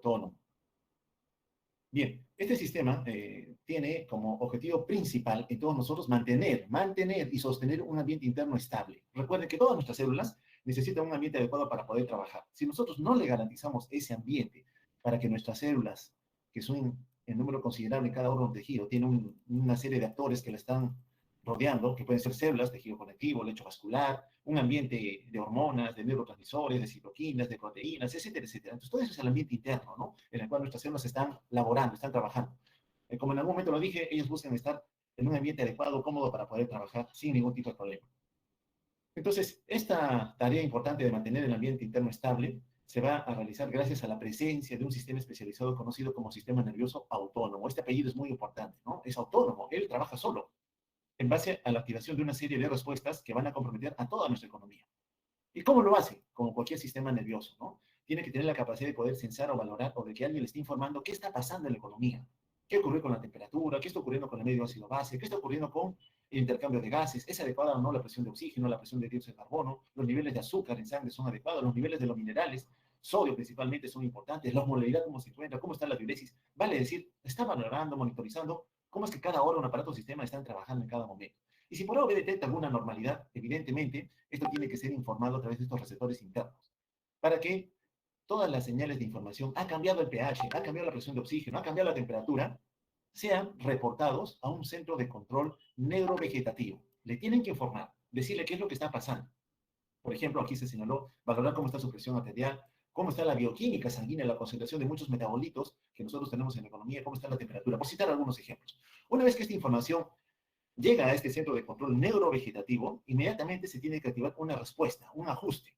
autónomo. Bien, este sistema tiene como objetivo principal en todos nosotros mantener y sostener un ambiente interno estable. Recuerden que todas nuestras células necesitan un ambiente adecuado para poder trabajar. Si nosotros no le garantizamos ese ambiente para que nuestras células, que son en número considerable en cada órgano tejido, tienen una serie de actores que la están rodeando, que pueden ser células, tejido conectivo, lecho vascular, un ambiente de hormonas, de neurotransmisores, de citoquinas, de proteínas, etcétera, etcétera. Entonces, todo eso es el ambiente interno, ¿no? En el cual nuestras células están laborando, están trabajando. Como en algún momento lo dije, ellos buscan estar en un ambiente adecuado, cómodo para poder trabajar sin ningún tipo de problema. Entonces, esta tarea importante de mantener el ambiente interno estable se va a realizar gracias a la presencia de un sistema especializado conocido como sistema nervioso autónomo. Este apellido es muy importante, ¿no? Es autónomo, él trabaja solo en base a la activación de una serie de respuestas que van a comprometer a toda nuestra economía. ¿Y cómo lo hace? Como cualquier sistema nervioso, ¿no? Tiene que tener la capacidad de poder censar o valorar o de que alguien le esté informando qué está pasando en la economía, qué ocurrió con la temperatura, qué está ocurriendo con el medio ácido base, qué está ocurriendo con el intercambio de gases, es adecuada o no la presión de oxígeno, la presión de dióxido de carbono, los niveles de azúcar en sangre son adecuados, los niveles de los minerales, sodio principalmente son importantes, la osmolaridad cómo se encuentra, cómo está la diuresis, vale decir, está valorando, monitorizando cómo es que cada órgano, aparato, sistema están trabajando en cada momento. Y si por algo detecta alguna normalidad, evidentemente, esto tiene que ser informado a través de estos receptores internos, para que todas las señales de información, ha cambiado el pH, ha cambiado la presión de oxígeno, ha cambiado la temperatura, sean reportados a un centro de control neurovegetativo. Le tienen que informar, decirle qué es lo que está pasando. Por ejemplo, aquí se señaló valorar cómo está su presión arterial, cómo está la bioquímica sanguínea, la concentración de muchos metabolitos que nosotros tenemos en la economía, cómo está la temperatura, por citar algunos ejemplos. Una vez que esta información llega a este centro de control neurovegetativo, inmediatamente se tiene que activar una respuesta, un ajuste.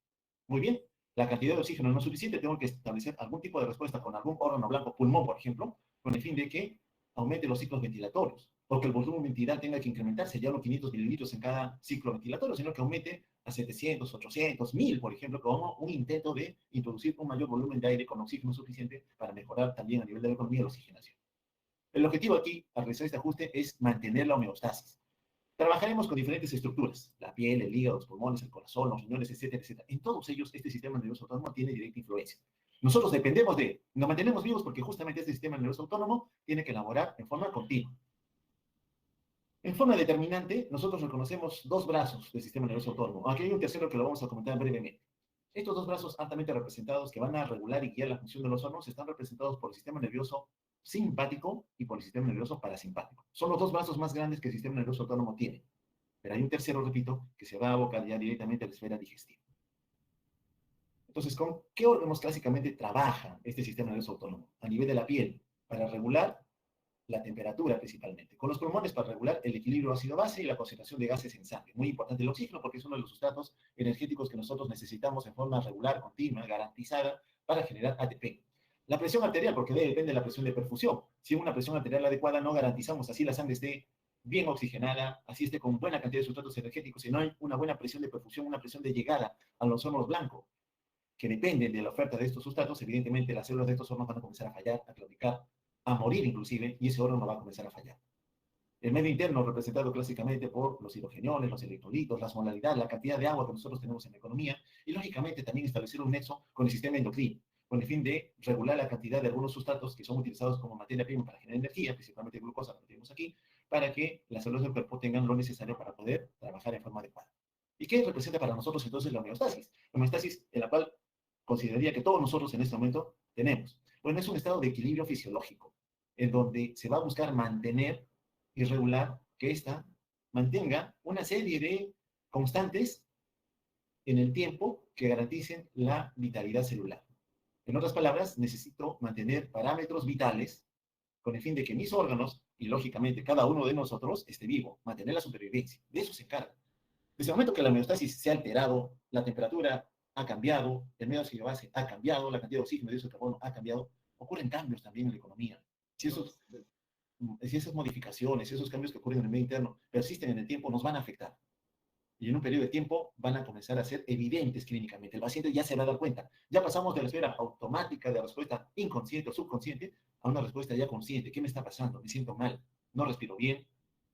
Muy bien, la cantidad de oxígeno no es suficiente, tengo que establecer algún tipo de respuesta con algún órgano blanco, pulmón, por ejemplo, con el fin de que aumente los ciclos ventilatorios, porque el volumen ventilal tenga que incrementarse ya no 500 mililitros en cada ciclo ventilatorio, sino que aumente a 700, 800, 1000, por ejemplo, como un intento de introducir un mayor volumen de aire con oxígeno suficiente para mejorar también a nivel de la economía la oxigenación. El objetivo aquí, al realizar este ajuste, es mantener la homeostasis. Trabajaremos con diferentes estructuras, la piel, el hígado, los pulmones, el corazón, los riñones, etcétera, etcétera. En todos ellos, este sistema nervioso autónomo tiene directa influencia. Nosotros dependemos de él, nos mantenemos vivos porque justamente este sistema nervioso autónomo tiene que elaborar en forma continua. En forma determinante, nosotros reconocemos dos brazos del sistema nervioso autónomo. Aquí hay un tercero que lo vamos a comentar brevemente. Estos dos brazos altamente representados que van a regular y guiar la función de los órganos están representados por el sistema nervioso simpático y por el sistema nervioso parasimpático. Son los dos brazos más grandes que el sistema nervioso autónomo tiene. Pero hay un tercero, repito, que se va a abocar ya directamente a la esfera digestiva. Entonces, ¿con qué órganos clásicamente trabaja este sistema nervioso autónomo? A nivel de la piel, para regular la temperatura principalmente. Con los pulmones para regular el equilibrio ácido-base y la concentración de gases en sangre. Muy importante el oxígeno porque es uno de los sustratos energéticos que nosotros necesitamos en forma regular, continua, garantizada para generar ATP. La presión arterial, porque depende de la presión de perfusión. Si una presión arterial adecuada no garantizamos así la sangre esté bien oxigenada, así esté con buena cantidad de sustratos energéticos, si no hay una buena presión de perfusión, una presión de llegada a los órganos blancos, que dependen de la oferta de estos sustratos, evidentemente las células de estos órganos van a comenzar a fallar, a claudicar, a morir inclusive, y ese órgano va a comenzar a fallar. El medio interno, representado clásicamente por los hidrogeniones, los electrolitos, la osmolaridad, la cantidad de agua que nosotros tenemos en la economía, y lógicamente también establecer un nexo con el sistema endocrino, con el fin de regular la cantidad de algunos sustratos que son utilizados como materia prima para generar energía, principalmente glucosa, que tenemos aquí, para que las células del cuerpo tengan lo necesario para poder trabajar en forma adecuada. ¿Y qué representa para nosotros entonces la homeostasis? La homeostasis en la cual consideraría que todos nosotros en este momento tenemos. Bueno, es un estado de equilibrio fisiológico, en donde se va a buscar mantener y regular que ésta mantenga una serie de constantes en el tiempo que garanticen la vitalidad celular. En otras palabras, necesito mantener parámetros vitales con el fin de que mis órganos, y lógicamente cada uno de nosotros, esté vivo, mantener la supervivencia. De eso se encarga. Desde el momento que la homeostasis se ha alterado, la temperatura ha cambiado, el medio ácido base ha cambiado, la cantidad de oxígeno y dióxido de carbono ha cambiado, ocurren cambios también en la economía. Si esas modificaciones, esos cambios que ocurren en el medio interno persisten en el tiempo, nos van a afectar. Y en un periodo de tiempo van a comenzar a ser evidentes clínicamente. El paciente ya se va a dar cuenta. Ya pasamos de la esfera automática de respuesta inconsciente o subconsciente a una respuesta ya consciente. ¿Qué me está pasando? Me siento mal, no respiro bien,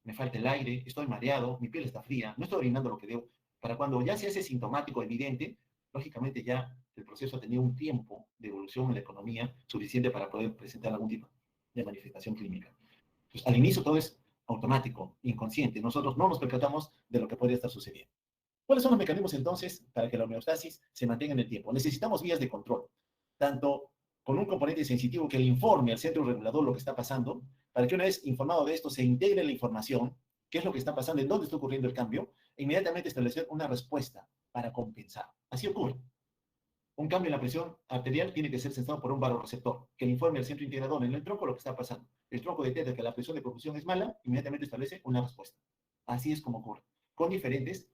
me falta el aire, estoy mareado, mi piel está fría, no estoy orinando lo que debo. Para cuando ya se hace sintomático evidente, lógicamente ya el proceso ha tenido un tiempo de evolución en la economía suficiente para poder presentar algún tipo de manifestación clínica. Entonces, al inicio todo es automático, inconsciente. Nosotros no nos percatamos de lo que puede estar sucediendo. ¿Cuáles son los mecanismos entonces para que la homeostasis se mantenga en el tiempo? Necesitamos vías de control, tanto con un componente sensitivo que le informe al centro regulador lo que está pasando, para que una vez informado de esto se integre la información, qué es lo que está pasando, en dónde está ocurriendo el cambio, e inmediatamente establecer una respuesta para compensar. Así ocurre. Un cambio en la presión arterial tiene que ser sensado por un vasoreceptor que le informe al centro integrador en el tronco lo que está pasando. El tronco detecta que la presión de perfusión es mala, inmediatamente establece una respuesta. Así es como ocurre, con diferentes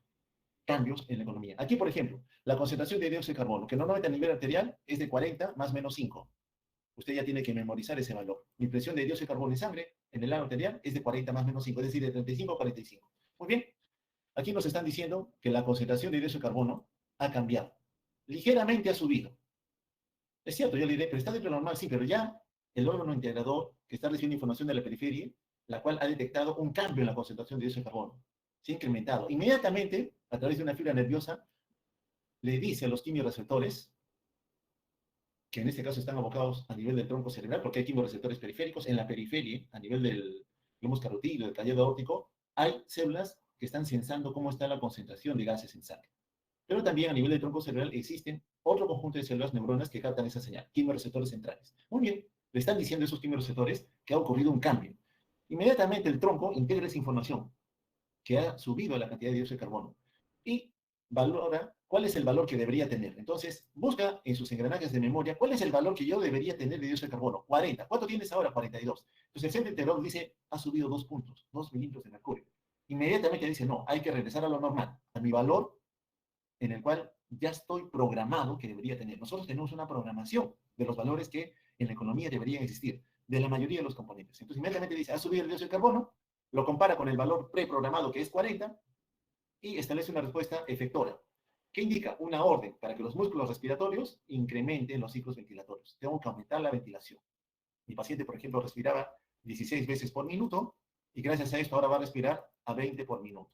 cambios en la economía. Aquí, por ejemplo, la concentración de dióxido de carbono, que normalmente a nivel arterial es de 40 más menos 5. Usted ya tiene que memorizar ese valor. Mi presión de dióxido de carbono en sangre, en el ano arterial, es de 40 más menos 5, es decir, de 35 a 45. Muy bien, aquí nos están diciendo que la concentración de dióxido de carbono ha cambiado. Ligeramente ha subido. Es cierto, yo le diré, pero está dentro de lo normal, sí, pero ya el órgano integrador que está recibiendo información de la periferia, la cual ha detectado un cambio en la concentración de dióxido de carbono, se ha incrementado. Inmediatamente, a través de una fibra nerviosa, le dice a los quimiorreceptores, que en este caso están abocados a nivel del tronco cerebral, porque hay quimiorreceptores periféricos, en la periferia, a nivel del glomus carotídeo, del callado óptico, hay células que están sensando cómo está la concentración de gases en sangre. Pero también a nivel del tronco cerebral existen otro conjunto de células neuronas que captan esa señal, quimiorreceptores centrales. Muy bien, le están diciendo a esos quimiorreceptores que ha ocurrido un cambio. Inmediatamente el tronco integra esa información, que ha subido la cantidad de dióxido de carbono, y valora cuál es el valor que debería tener. Entonces, busca en sus engranajes de memoria cuál es el valor que yo debería tener de dióxido de carbono. 40. ¿Cuánto tienes ahora? 42. Entonces, el centro integrador dice, ha subido 2 puntos, 2 milímetros de mercurio. Inmediatamente dice, no, hay que regresar a lo normal, a mi valor en el cual ya estoy programado que debería tener. Nosotros tenemos una programación de los valores que en la economía deberían existir, de la mayoría de los componentes. Entonces, inmediatamente dice, ha subido el dióxido de carbono, lo compara con el valor preprogramado que es 40 y establece una respuesta efectora, que indica una orden para que los músculos respiratorios incrementen los ciclos ventilatorios. Tengo que aumentar la ventilación. Mi paciente, por ejemplo, respiraba 16 veces por minuto y gracias a esto ahora va a respirar a 20 por minuto.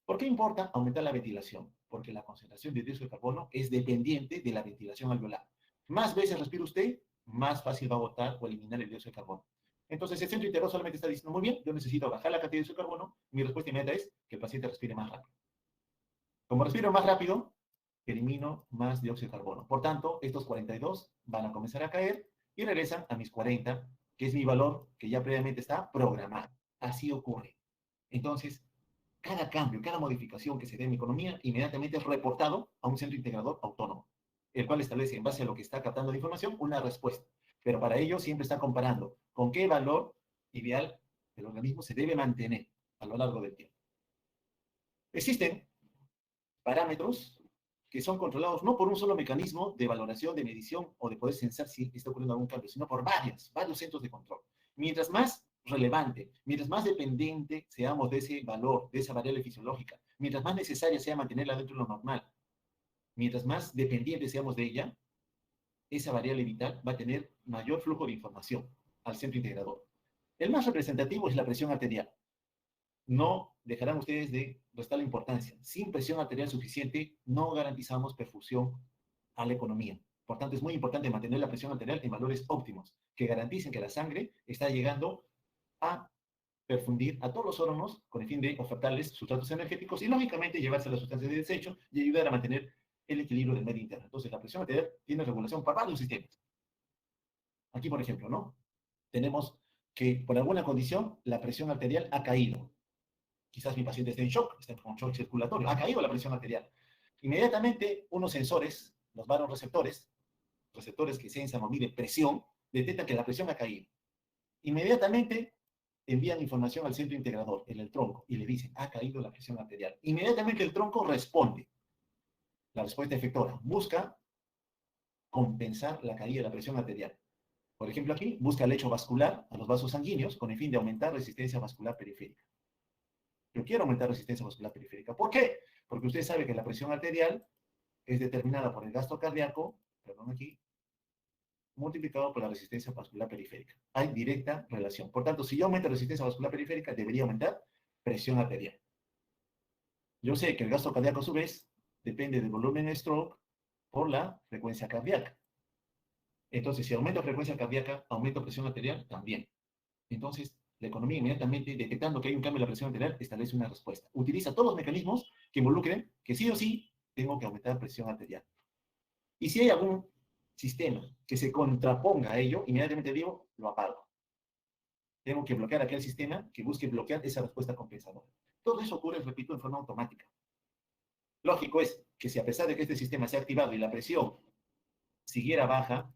¿Por qué importa aumentar la ventilación? Porque la concentración de dióxido de carbono es dependiente de la ventilación alveolar. Más veces respira usted, más fácil va a botar o eliminar el dióxido de carbono. Entonces, el centro integrador solamente está diciendo, muy bien, yo necesito bajar la cantidad de dióxido de carbono. Mi respuesta inmediata es que el paciente respire más rápido. Como respiro más rápido, elimino más dióxido de carbono. Por tanto, estos 42 van a comenzar a caer y regresan a mis 40, que es mi valor que ya previamente está programado. Así ocurre. Entonces, cada cambio, cada modificación que se dé en mi economía, inmediatamente es reportado a un centro integrador autónomo, el cual establece, en base a lo que está captando de información, una respuesta. Pero para ello siempre está comparando con qué valor ideal del organismo se debe mantener a lo largo del tiempo. Existen parámetros que son controlados no por un solo mecanismo de valoración, de medición o de poder censar si está ocurriendo algún cambio, sino por varios centros de control. Mientras más relevante, mientras más dependiente seamos de ese valor, de esa variable fisiológica, mientras más necesaria sea mantenerla dentro de lo normal, mientras más dependiente seamos de ella, esa variable vital va a tener mayor flujo de información al centro integrador. El más representativo es la presión arterial. No dejarán ustedes de restar la importancia. Sin presión arterial suficiente, no garantizamos perfusión a la economía. Por tanto, es muy importante mantener la presión arterial en valores óptimos, que garanticen que la sangre está llegando a perfundir a todos los órganos con el fin de ofertarles sustratos energéticos y, lógicamente, llevarse las sustancias de desecho y ayudar a mantener el equilibrio del medio interno. Entonces, la presión arterial tiene regulación para varios sistemas. Aquí, por ejemplo, ¿no? Tenemos que, por alguna condición, la presión arterial ha caído. Quizás mi paciente esté en shock, está con shock circulatorio, ha caído la presión arterial. Inmediatamente, unos sensores, los vasoreceptores, receptores que sensan o miden presión, detectan que la presión ha caído. Inmediatamente envían información al centro integrador, en el tronco, y le dicen, ha caído la presión arterial. Inmediatamente el tronco responde. La respuesta efectora busca compensar la caída de la presión arterial. Por ejemplo, aquí busca el lecho vascular a los vasos sanguíneos con el fin de aumentar resistencia vascular periférica. Yo quiero aumentar resistencia vascular periférica. ¿Por qué? Porque usted sabe que la presión arterial es determinada por el gasto cardíaco, perdón aquí, multiplicado por la resistencia vascular periférica. Hay directa relación. Por tanto, si yo aumento resistencia vascular periférica, debería aumentar presión arterial. Yo sé que el gasto cardíaco, a su vez, depende del volumen de stroke, por la frecuencia cardíaca. Entonces, si aumento frecuencia cardíaca, aumento presión arterial también. Entonces, la economía inmediatamente, detectando que hay un cambio en la presión arterial, establece una respuesta. Utiliza todos los mecanismos que involucren que sí o sí tengo que aumentar presión arterial. Y si hay algún sistema que se contraponga a ello, inmediatamente digo, lo apago. Tengo que bloquear aquel sistema que busque bloquear esa respuesta compensadora. Todo eso ocurre, repito, en forma automática. Lógico es que si a pesar de que este sistema se ha activado y la presión siguiera baja,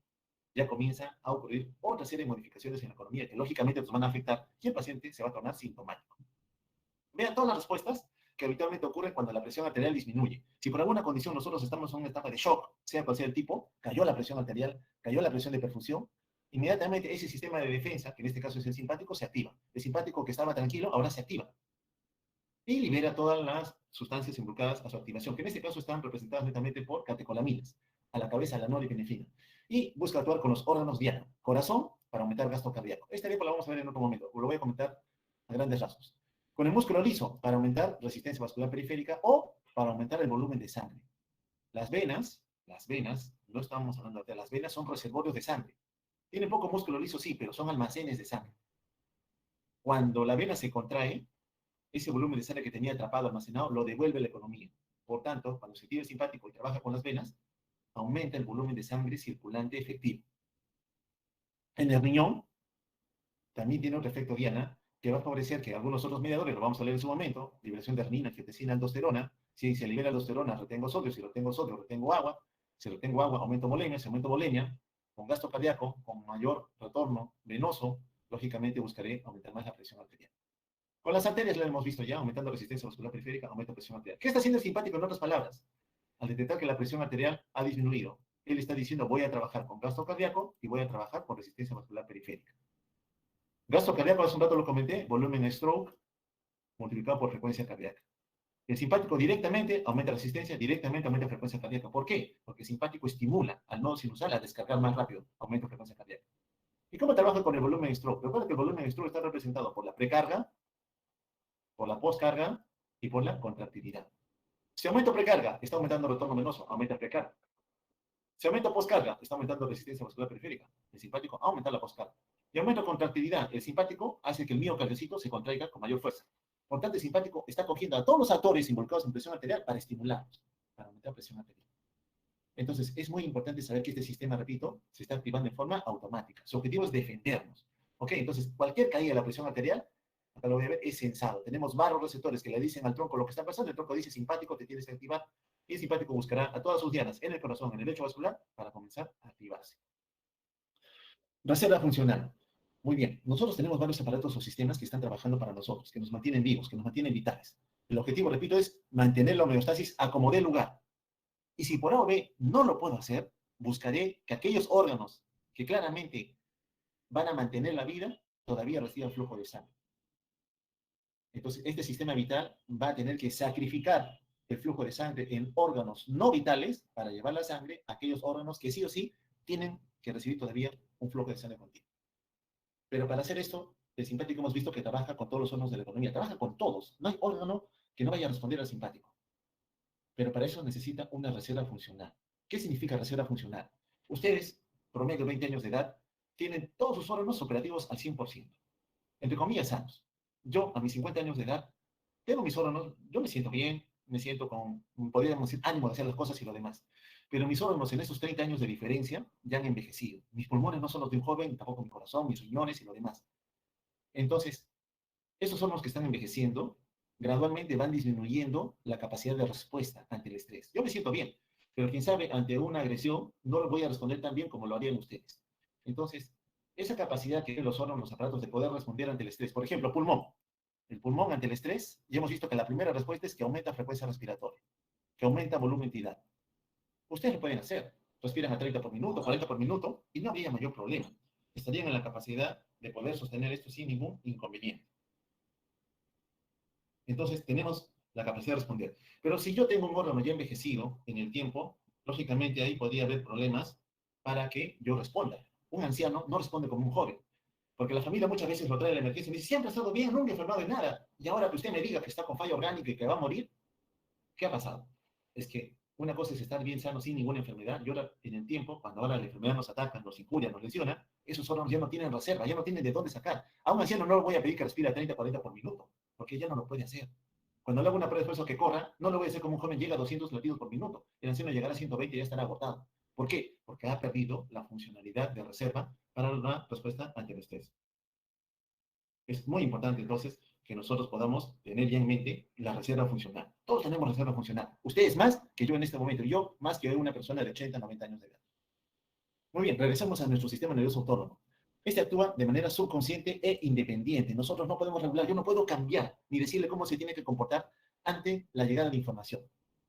ya comienza a ocurrir otra serie de modificaciones en la economía que lógicamente nos van a afectar y el paciente se va a tornar sintomático. Vean todas las respuestas que habitualmente ocurren cuando la presión arterial disminuye. Si por alguna condición nosotros estamos en una etapa de shock, sea cual sea el tipo, cayó la presión arterial, cayó la presión de perfusión, inmediatamente ese sistema de defensa, que en este caso es el simpático, se activa. El simpático que estaba tranquilo ahora se activa y libera todas las sustancias involucradas a su activación, que en este caso están representadas netamente por catecolaminas, a la cabeza la norepinefrina, y busca actuar con los órganos diana, corazón, para aumentar gasto cardíaco. Esta diapo la vamos a ver en otro momento, lo voy a comentar a grandes rasgos. Con el músculo liso, para aumentar resistencia vascular periférica o para aumentar el volumen de sangre. Las venas, no estamos hablando de las venas, son reservorios de sangre. Tienen poco músculo liso, sí, pero son almacenes de sangre. Cuando la vena se contrae, ese volumen de sangre que tenía atrapado, almacenado, lo devuelve a la economía. Por tanto, cuando se activa el simpático y trabaja con las venas, aumenta el volumen de sangre circulante efectivo. En el riñón, también tiene otro efecto diana, que va a favorecer que algunos otros mediadores, lo vamos a leer en su momento, liberación de renina, angiotensina, aldosterona. Si se libera aldosterona, retengo sodio, si retengo sodio, retengo agua, si retengo agua, aumento volemia, si aumento volemia, con gasto cardíaco, con mayor retorno venoso, lógicamente buscaré aumentar más la presión arterial. Con las arterias lo hemos visto ya, aumentando resistencia vascular periférica, aumento de presión arterial. ¿Qué está haciendo el simpático en otras palabras? Al detectar que la presión arterial ha disminuido, él está diciendo voy a trabajar con gasto cardíaco y voy a trabajar con resistencia vascular periférica. Gasto cardíaco, hace un rato lo comenté, volumen stroke multiplicado por frecuencia cardíaca. El simpático directamente aumenta resistencia, directamente aumenta frecuencia cardíaca. ¿Por qué? Porque el simpático estimula al nodo sinusal a descargar más rápido, aumenta frecuencia cardíaca. ¿Y cómo trabaja con el volumen stroke? Recuerda que el volumen stroke está representado por la precarga, por la postcarga y por la contractilidad. Si aumento precarga, está aumentando el retorno venoso, aumenta precarga. Si aumenta postcarga, está aumentando resistencia vascular periférica. El simpático aumenta la postcarga. Y aumenta contractilidad. El simpático hace que el miocardiocito se contraiga con mayor fuerza. Por tanto, el simpático está cogiendo a todos los actores involucrados en presión arterial para estimularlos, para aumentar presión arterial. Entonces, es muy importante saber que este sistema, repito, se está activando de forma automática. Su objetivo es defendernos. ¿Ok? Entonces, cualquier caída de la presión arterial, acá lo voy a ver, es sensado. Tenemos varios receptores que le dicen al tronco lo que está pasando. El tronco dice simpático, te tienes que activar. Y el simpático buscará a todas sus dianas en el corazón, en el lecho vascular, para comenzar a activarse. Reserva funcional. Muy bien. Nosotros tenemos varios aparatos o sistemas que están trabajando para nosotros, que nos mantienen vivos, que nos mantienen vitales. El objetivo, repito, es mantener la homeostasis a como dé lugar. Y si por A o B no lo puedo hacer, buscaré que aquellos órganos que claramente van a mantener la vida todavía reciban flujo de sangre. Entonces, este sistema vital va a tener que sacrificar el flujo de sangre en órganos no vitales para llevar la sangre a aquellos órganos que sí o sí tienen que recibir todavía un flujo de sangre continuo. Pero para hacer esto, el simpático hemos visto que trabaja con todos los órganos de la economía, trabaja con todos. No hay órgano que no vaya a responder al simpático. Pero para eso necesita una reserva funcional. ¿Qué significa reserva funcional? Ustedes, promedio de 20 años de edad, tienen todos sus órganos operativos al 100%. Entre comillas, sanos. Yo, a mis 50 años de edad, tengo mis órganos, yo me siento bien, me siento con, podríamos decir, ánimo de hacer las cosas y lo demás. Pero mis órganos en esos 30 años de diferencia ya han envejecido. Mis pulmones no son los de un joven, tampoco mi corazón, mis riñones y lo demás. Entonces, esos órganos que están envejeciendo gradualmente van disminuyendo la capacidad de respuesta ante el estrés. Yo me siento bien, pero quién sabe, ante una agresión no lo voy a responder tan bien como lo harían ustedes. Entonces, esa capacidad que tienen los órganos, los aparatos de poder responder ante el estrés, por ejemplo, pulmón. El pulmón ante el estrés, ya hemos visto que la primera respuesta es que aumenta frecuencia respiratoria, que aumenta volumen de entidad. Ustedes lo pueden hacer. Respiran a 30 por minuto, 40 por minuto, y no habría mayor problema. Estarían en la capacidad de poder sostener esto sin ningún inconveniente. Entonces, tenemos la capacidad de responder. Pero si yo tengo un órgano ya envejecido en el tiempo, lógicamente ahí podría haber problemas para que yo responda. Un anciano no responde como un joven, porque la familia muchas veces lo trae a la emergencia y me dice, siempre ha estado bien, nunca he enfermado de nada. Y ahora que usted me diga que está con falla orgánica y que va a morir, ¿qué ha pasado? Es que Una cosa es estar bien sano sin ninguna enfermedad, y ahora en el tiempo, cuando ahora la enfermedad nos ataca, nos injuria, nos lesiona, esos órganos ya no tienen reserva, ya no tienen de dónde sacar. A un anciano no le voy a pedir que respire a 30, 40 por minuto, porque ya no lo puede hacer. Cuando le hago una prueba de esfuerzo que corra, no lo voy a hacer como un joven llega a 200 latidos por minuto. El anciano llegará a 120 y ya estará agotado. ¿Por qué? Porque ha perdido la funcionalidad de reserva para una respuesta ante el estrés. Es muy importante entonces que nosotros podamos tener ya en mente la reserva funcional. Todos tenemos reserva funcional. Ustedes más que yo en este momento, y yo más que una persona de 80, 90 años de edad. Muy bien, regresamos a nuestro sistema nervioso autónomo. Este actúa de manera subconsciente e independiente. Nosotros no podemos regular, yo no puedo cambiar ni decirle cómo se tiene que comportar ante la llegada de información.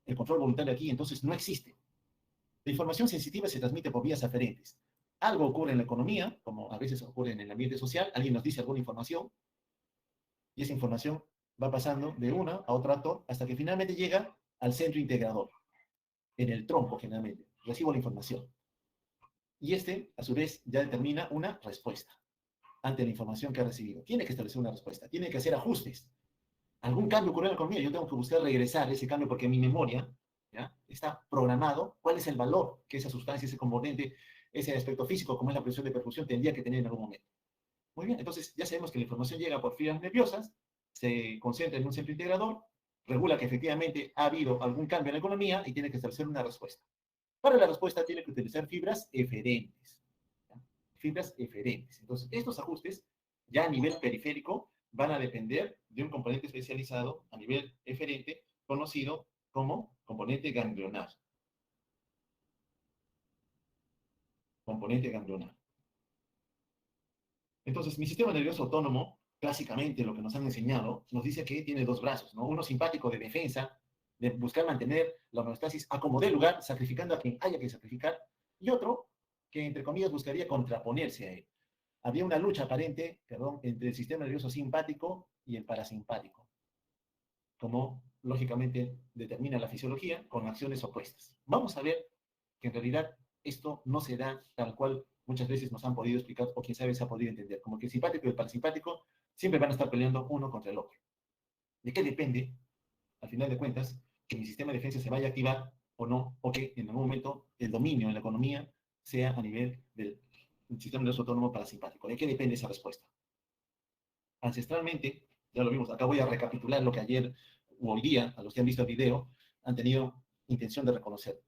El control voluntario aquí entonces no existe. La información sensitiva se transmite por vías aferentes. Algo ocurre en la economía, como a veces ocurre en el ambiente social, alguien nos dice alguna información, y esa información va pasando de una a otro actor hasta que finalmente llega al centro integrador, en el tronco generalmente. Recibo la información. Y este, a su vez, ya determina una respuesta ante la información que ha recibido. Tiene que establecer una respuesta, tiene que hacer ajustes. Algún cambio ocurrió en la economía, yo tengo que buscar regresar ese cambio porque mi memoria ¿ya? Está programado cuál es el valor que esa sustancia, ese componente, ese aspecto físico, como es la presión de perfusión, tendría que tener en algún momento. Muy bien, entonces ya sabemos que la información llega por fibras nerviosas, se concentra en un centro integrador, regula que efectivamente ha habido algún cambio en la economía y tiene que establecer una respuesta. Para la respuesta tiene que utilizar fibras eferentes. ¿Ya? Fibras eferentes. Entonces, estos ajustes ya a nivel periférico van a depender de un componente especializado a nivel eferente conocido como componente ganglionar. Componente ganglionar. Entonces, mi sistema nervioso autónomo, clásicamente lo que nos han enseñado, nos dice que tiene dos brazos, ¿no? Uno simpático de defensa, de buscar mantener la homeostasis a como dé lugar, sacrificando a quien haya que sacrificar, y otro que, entre comillas, buscaría contraponerse a él. Había una lucha aparente, perdón, entre el sistema nervioso simpático y el parasimpático, como lógicamente determina la fisiología con acciones opuestas. Vamos a ver que en realidad esto no se da tal cual muchas veces nos han podido explicar o quién sabe se ha podido entender, como que el simpático y el parasimpático siempre van a estar peleando uno contra el otro. ¿De qué depende, al final de cuentas, que mi sistema de defensa se vaya a activar o no, o que en algún momento el dominio en la economía sea a nivel del sistema nervioso autónomo parasimpático? ¿De qué depende esa respuesta? Ancestralmente, ya lo vimos, acá voy a recapitular lo que ayer o hoy día, a los que han visto el video, han tenido intención de reconocer.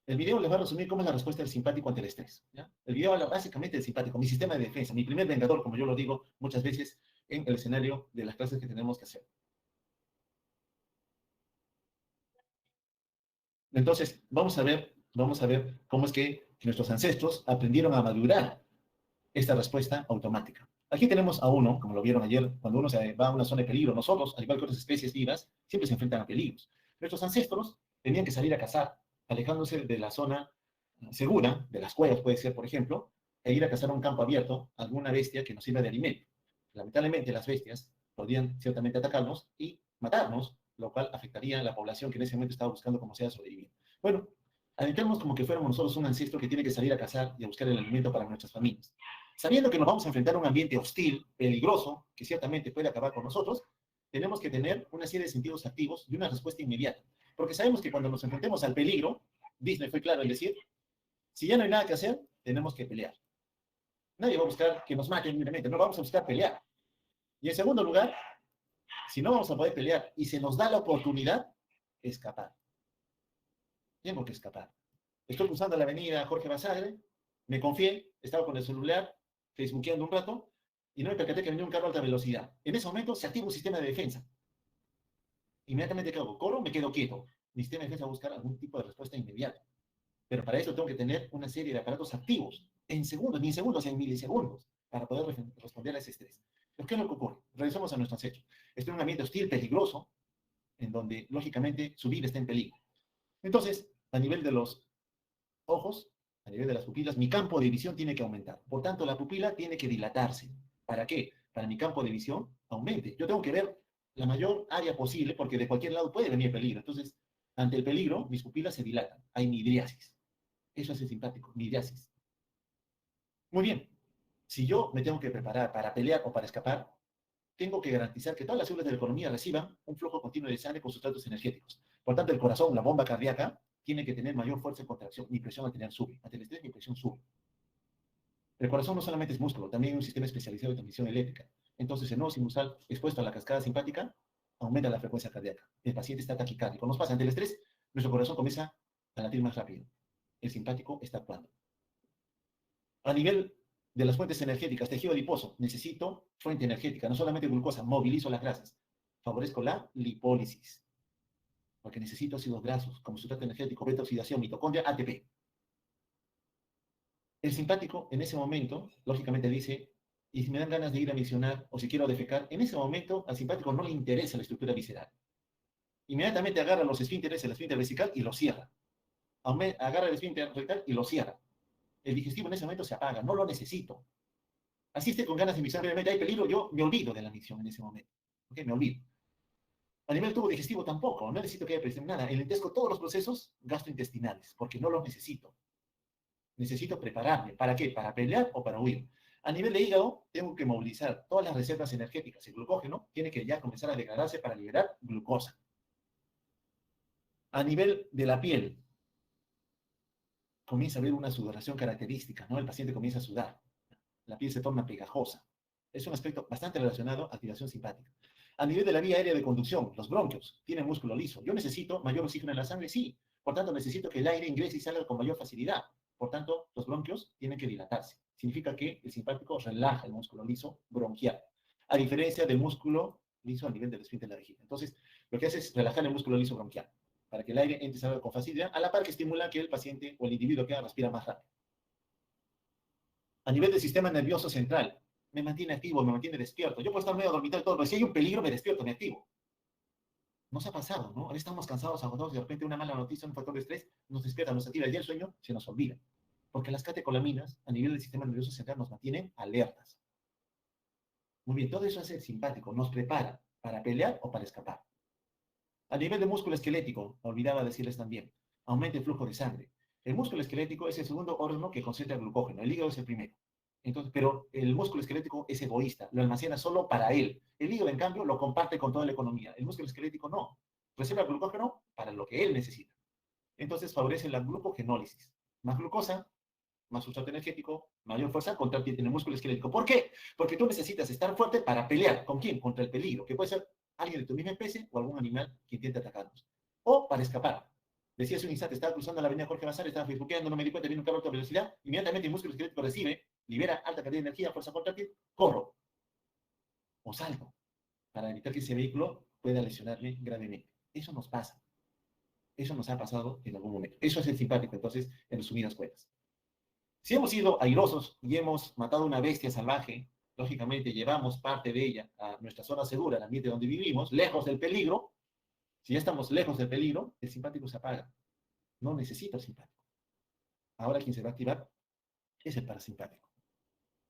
El video les va a resumir cómo es la respuesta del simpático ante el estrés. ¿Ya? El video habla básicamente del simpático, mi sistema de defensa, mi primer vengador, como yo lo digo muchas veces en el escenario de las clases que tenemos que hacer. Entonces, vamos a ver cómo es que nuestros ancestros aprendieron a madurar esta respuesta automática. Aquí tenemos a uno, como lo vieron ayer, cuando uno se va a una zona de peligro, nosotros, al igual que otras especies vivas, siempre se enfrentan a peligros. Nuestros ancestros tenían que salir a cazar, alejándose de la zona segura, de las cuevas puede ser, por ejemplo, e ir a cazar a un campo abierto alguna bestia que nos sirva de alimento. Lamentablemente, las bestias podían ciertamente atacarnos y matarnos, lo cual afectaría a la población que en ese momento estaba buscando como sea sobrevivir. Bueno, adentremos como que fuéramos nosotros un ancestro que tiene que salir a cazar y a buscar el alimento para nuestras familias. Sabiendo que nos vamos a enfrentar a un ambiente hostil, peligroso, que ciertamente puede acabar con nosotros, tenemos que tener una serie de sentidos activos y una respuesta inmediata. Porque sabemos que cuando nos enfrentemos al peligro, Disney fue claro en decir, si ya no hay nada que hacer, tenemos que pelear. Nadie va a buscar que nos maten libremente, no vamos a buscar pelear. Y en segundo lugar, si no vamos a poder pelear y se nos da la oportunidad, escapar. Tengo que escapar. Estoy cruzando la avenida Jorge Basadre, me confié, estaba con el celular, facebookeando un rato, y no me percaté que venía un carro a alta velocidad. En ese momento se activa un sistema de defensa. Inmediatamente, ¿qué hago? Corro, me quedo quieto. Mi sistema de defensa va a buscar algún tipo de respuesta inmediata. Pero para eso tengo que tener una serie de aparatos activos, en segundos, ni en segundos, en milisegundos, para poder responder a ese estrés. ¿Pero qué es lo que ocurre? Regresamos a nuestro ancestro. Estoy en un ambiente hostil, peligroso, en donde, lógicamente, su vida está en peligro. Entonces, a nivel de los ojos, a nivel de las pupilas, mi campo de visión tiene que aumentar. Por tanto, la pupila tiene que dilatarse. ¿Para qué? Para mi campo de visión aumente. Yo tengo que ver la mayor área posible porque de cualquier lado puede venir peligro. Entonces, ante el peligro, mis pupilas se dilatan. Hay midriasis. Eso es el simpático, midriasis. Muy bien. Si yo me tengo que preparar para pelear o para escapar, tengo que garantizar que todas las células de la economía reciban un flujo continuo de sangre con sustratos energéticos. Por tanto, el corazón, la bomba cardíaca, tiene que tener mayor fuerza de contracción. Mi presión arterial sube. Ante el estrés, mi presión sube. El corazón no solamente es músculo, también hay un sistema especializado de transmisión eléctrica. Entonces, el nodo sinusal expuesto a la cascada simpática aumenta la frecuencia cardíaca. El paciente está taquicárdico. Nos pasa ante el estrés, nuestro corazón comienza a latir más rápido. El simpático está actuando. A nivel de las fuentes energéticas, tejido adiposo, necesito fuente energética, no solamente glucosa, movilizo las grasas. Favorezco la lipólisis, porque necesito ácidos grasos como sustrato energético, beta oxidación, mitocondria, ATP. El simpático, en ese momento, lógicamente dice, y si me dan ganas de ir a misionar, o si quiero defecar, en ese momento al simpático no le interesa la estructura visceral. Inmediatamente agarra los esfínteres, el esfínter vesical, y lo cierra. Agarra el esfínter rectal y lo cierra. El digestivo en ese momento se apaga, no lo necesito. Así esté con ganas de misionar, realmente hay peligro, yo me olvido de la misión en ese momento. ¿Ok? Me olvido. A nivel tubo digestivo tampoco, no necesito que haya presión, nada. El intestino, todos los procesos gastrointestinales, porque no los necesito. Necesito prepararme. ¿Para qué? ¿Para pelear o para huir? A nivel de hígado, tengo que movilizar todas las reservas energéticas. El glucógeno tiene que ya comenzar a degradarse para liberar glucosa. A nivel de la piel, comienza a haber una sudoración característica, ¿no? El paciente comienza a sudar. La piel se torna pegajosa. Es un aspecto bastante relacionado a activación simpática. A nivel de la vía aérea de conducción, los bronquios tienen músculo liso. Yo necesito mayor oxígeno en la sangre, sí. Por tanto, necesito que el aire ingrese y salga con mayor facilidad. Por tanto, los bronquios tienen que dilatarse. Significa que el simpático relaja el músculo liso bronquial, a diferencia del músculo liso a nivel del esfínter de la vejiga. Entonces, lo que hace es relajar el músculo liso bronquial, para que el aire entre y salga con facilidad, a la par que estimula que el paciente o el individuo que respira más rápido. A nivel del sistema nervioso central, me mantiene activo, me mantiene despierto. Yo puedo estar medio dormido y todo, pero si hay un peligro, me despierto, me activo. Nos ha pasado, ¿no? Ahora estamos cansados, agotados, y de repente una mala noticia, un factor de estrés, nos despierta, nos activa, y el sueño se nos olvida. Porque las catecolaminas, a nivel del sistema nervioso central, nos mantienen alertas. Muy bien, todo eso hace el simpático, nos prepara para pelear o para escapar. A nivel de músculo esquelético, olvidaba decirles también, aumenta el flujo de sangre. El músculo esquelético es el segundo órgano que concentra el glucógeno, el hígado es el primero. Entonces, pero el músculo esquelético es egoísta, lo almacena solo para él. El hígado, en cambio, lo comparte con toda la economía. El músculo esquelético no. Reserva el glucógeno para lo que él necesita. Entonces favorece la glucogenólisis. Más glucosa, más sustrato energético, mayor fuerza contráctil en el músculo esquelético. ¿Por qué? Porque tú necesitas estar fuerte para pelear. ¿Con quién? Contra el peligro, que puede ser alguien de tu misma especie o algún animal que intente atacarnos. O para escapar. Decía hace un instante, estaba cruzando la avenida Jorge Basar, estaba facebookeando, no me di cuenta, viene un carro a alta velocidad, inmediatamente el músculo esquelético recibe, libera alta cantidad de energía, fuerza contráctil, corro o salto para evitar que ese vehículo pueda lesionarme gravemente. Eso nos pasa. Eso nos ha pasado en algún momento. Eso es el simpático, entonces, en resumidas cuentas. Si hemos sido airosos y hemos matado una bestia salvaje, lógicamente llevamos parte de ella a nuestra zona segura, al ambiente donde vivimos, lejos del peligro. Si ya estamos lejos del peligro, el simpático se apaga. No necesito el simpático. Ahora quien se va a activar es el parasimpático.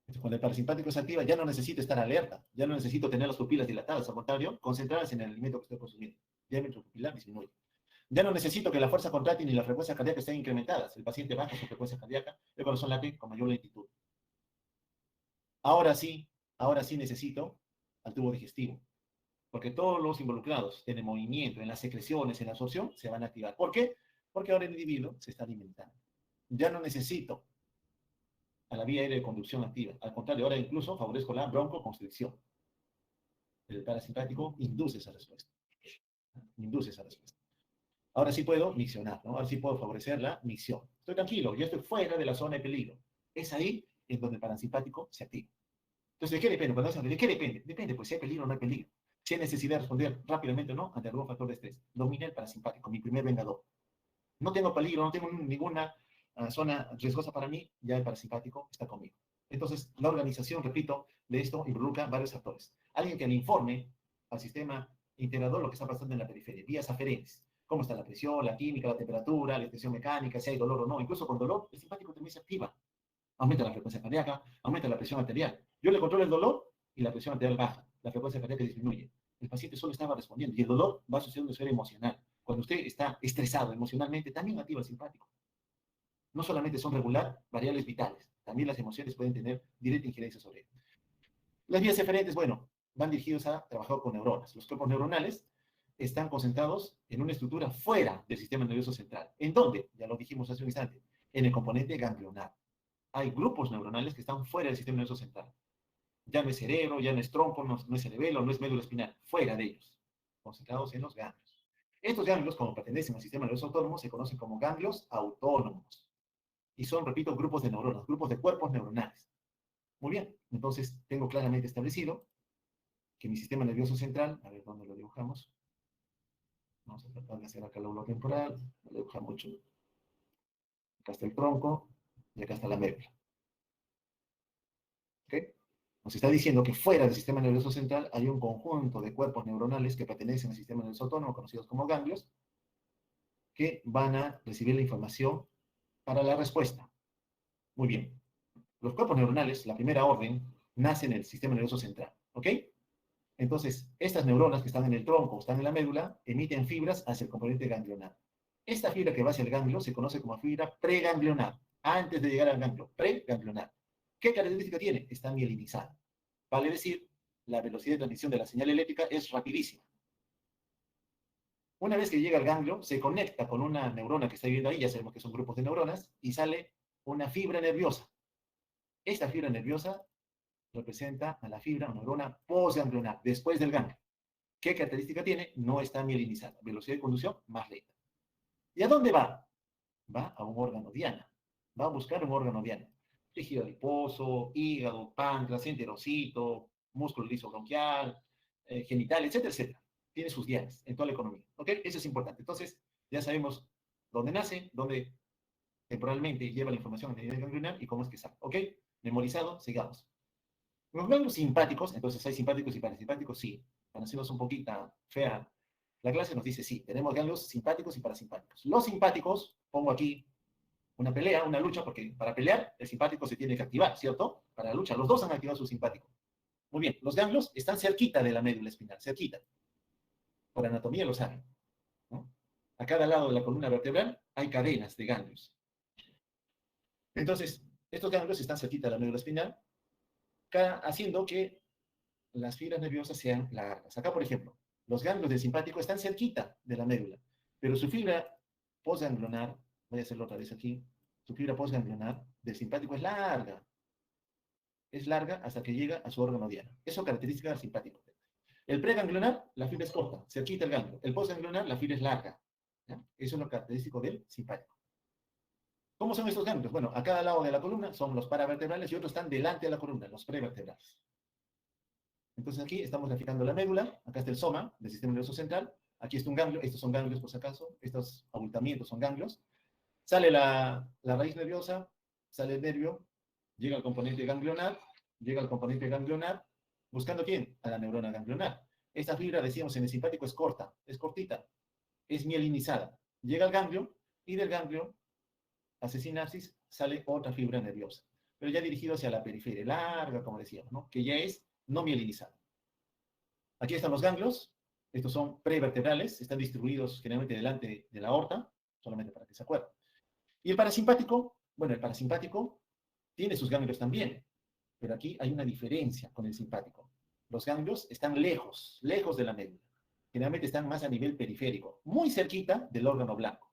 Entonces, cuando el parasimpático se activa, ya no necesito estar alerta, ya no necesito tener las pupilas dilatadas, al contrario, concentradas en el alimento que estoy consumiendo. El diámetro pupilar disminuye. Ya no necesito que la fuerza contráctil ni la frecuencia cardíaca estén incrementadas. El paciente baja su frecuencia cardíaca, el corazón late con mayor lentitud. Ahora sí necesito al tubo digestivo, porque todos los involucrados en el movimiento, en las secreciones, en la absorción, se van a activar. ¿Por qué? Porque ahora el individuo se está alimentando. Ya no necesito a la vía aérea de conducción activa. Al contrario, ahora incluso favorezco la broncoconstricción. El parasimpático induce esa respuesta. Induce esa respuesta. Ahora sí puedo miccionar, ¿no? Ahora sí puedo favorecer la micción. Estoy tranquilo, yo estoy fuera de la zona de peligro. Es ahí en donde el parasimpático se activa. Entonces, ¿de qué depende? Cuando ¿de qué depende? Depende, pues si hay peligro o no hay peligro. Si hay necesidad de responder rápidamente o no ante algún factor de estrés. Domina el parasimpático, mi primer vengador. No tengo peligro, no tengo ninguna zona riesgosa para mí, ya el parasimpático está conmigo. Entonces, la organización, repito, de esto involucra varios factores. Alguien que le informe al sistema integrador lo que está pasando en la periferia, vías aferentes. Cómo está la presión, la química, la temperatura, la extensión mecánica, si hay dolor o no. Incluso con dolor, el simpático también se activa. Aumenta la frecuencia cardíaca, aumenta la presión arterial. Yo le controlo el dolor y la presión arterial baja. La frecuencia cardíaca disminuye. El paciente solo estaba respondiendo y el dolor va sucediendo de esfera emocional. Cuando usted está estresado emocionalmente, también activa el simpático. No solamente son regular variables vitales, también las emociones pueden tener directa injerencia sobre ello. Las vías eferentes, bueno, van dirigidos a trabajar con neuronas. Los cuerpos neuronales están concentrados en una estructura fuera del sistema nervioso central. ¿En dónde? Ya lo dijimos hace un instante. En el componente ganglionar. Hay grupos neuronales que están fuera del sistema nervioso central. Ya no es cerebro, ya no es tronco, no es cerebelo, no es médula espinal. Fuera de ellos. Concentrados en los ganglios. Estos ganglios, como pertenecen al sistema nervioso autónomo, se conocen como ganglios autónomos. Y son, repito, grupos de neuronas, grupos de cuerpos neuronales. Muy bien, entonces tengo claramente establecido que mi sistema nervioso central, a ver dónde lo dibujamos, vamos a tratar de hacer acá el lóbulo temporal, lo dibujamos mucho. Acá está el tronco y acá está la médula. ¿Ok? Nos está diciendo que fuera del sistema nervioso central hay un conjunto de cuerpos neuronales que pertenecen al sistema nervioso autónomo, conocidos como ganglios, que van a recibir la información para la respuesta. Muy bien. Los cuerpos neuronales, la primera orden, nacen en el sistema nervioso central. ¿Ok? Entonces, estas neuronas que están en el tronco o están en la médula emiten fibras hacia el componente ganglionar. Esta fibra que va hacia el ganglio se conoce como fibra preganglionar, antes de llegar al ganglio, preganglionar. ¿Qué característica tiene? Está mielinizada. Vale decir, la velocidad de transmisión de la señal eléctrica es rapidísima. Una vez que llega al ganglio, se conecta con una neurona que está viviendo ahí, ya sabemos que son grupos de neuronas, y sale una fibra nerviosa. Esta fibra nerviosa representa a la fibra o neurona postganglionar, después del ganglio. ¿Qué característica tiene? No está mielinizada. Velocidad de conducción más lenta. ¿Y a dónde va? Va a un órgano diana. Va a buscar un órgano diana. Tejido adiposo, hígado, páncreas, enterocito, músculo liso bronquial, genital, etcétera, etcétera. Tiene sus dianas en toda la economía. ¿Ok? Eso es importante. Entonces, ya sabemos dónde nace, dónde temporalmente lleva la información a nivel ganglionar y cómo es que sale. ¿Ok? Memorizado, sigamos. Los ganglios simpáticos, entonces hay simpáticos y parasimpáticos, sí. Para hacernos un poquito fea, la clase nos dice sí, tenemos ganglios simpáticos y parasimpáticos. Los simpáticos, pongo aquí una pelea, una lucha, porque para pelear el simpático se tiene que activar, ¿cierto? Para la lucha, los dos han activado su simpático. Muy bien, los ganglios están cerquita de la médula espinal, cerquita. Por anatomía lo saben, ¿no? A cada lado de la columna vertebral hay cadenas de ganglios. Entonces, estos ganglios están cerquita de la médula espinal, haciendo que las fibras nerviosas sean largas. Acá, por ejemplo, los ganglios del simpático están cerquita de la médula, pero su fibra postganglionar, voy a hacerlo otra vez aquí, su fibra postganglionar del simpático es larga hasta que llega a su órgano diana. Eso característica del simpático. El preganglionar, la fibra es corta, cerquita el ganglio. El postganglionar, la fibra es larga. ¿Ya? Eso es lo característico del simpático. ¿Cómo son estos ganglios? Bueno, a cada lado de la columna son los paravertebrales y otros están delante de la columna, los prevertebrales. Entonces aquí estamos graficando la médula, acá está el soma del sistema nervioso central, aquí está un ganglio, estos son ganglios por si acaso, estos abultamientos son ganglios. Sale la raíz nerviosa, sale el nervio, llega al componente ganglionar, ¿buscando quién? A la neurona ganglionar. Esta fibra, decíamos, en el simpático es corta, es cortita, es mielinizada. Llega al ganglio y del ganglio, hace sinapsis, sale otra fibra nerviosa, pero ya dirigido hacia la periferia, larga, como decíamos, ¿no? Que ya es no mielinizada. Aquí están los ganglios, estos son prevertebrales, están distribuidos generalmente delante de la aorta, solamente para que se acuerden. Y el parasimpático, bueno, el parasimpático tiene sus ganglios también, pero aquí hay una diferencia con el simpático. Los ganglios están lejos, lejos de la médula. Generalmente están más a nivel periférico, muy cerquita del órgano blanco.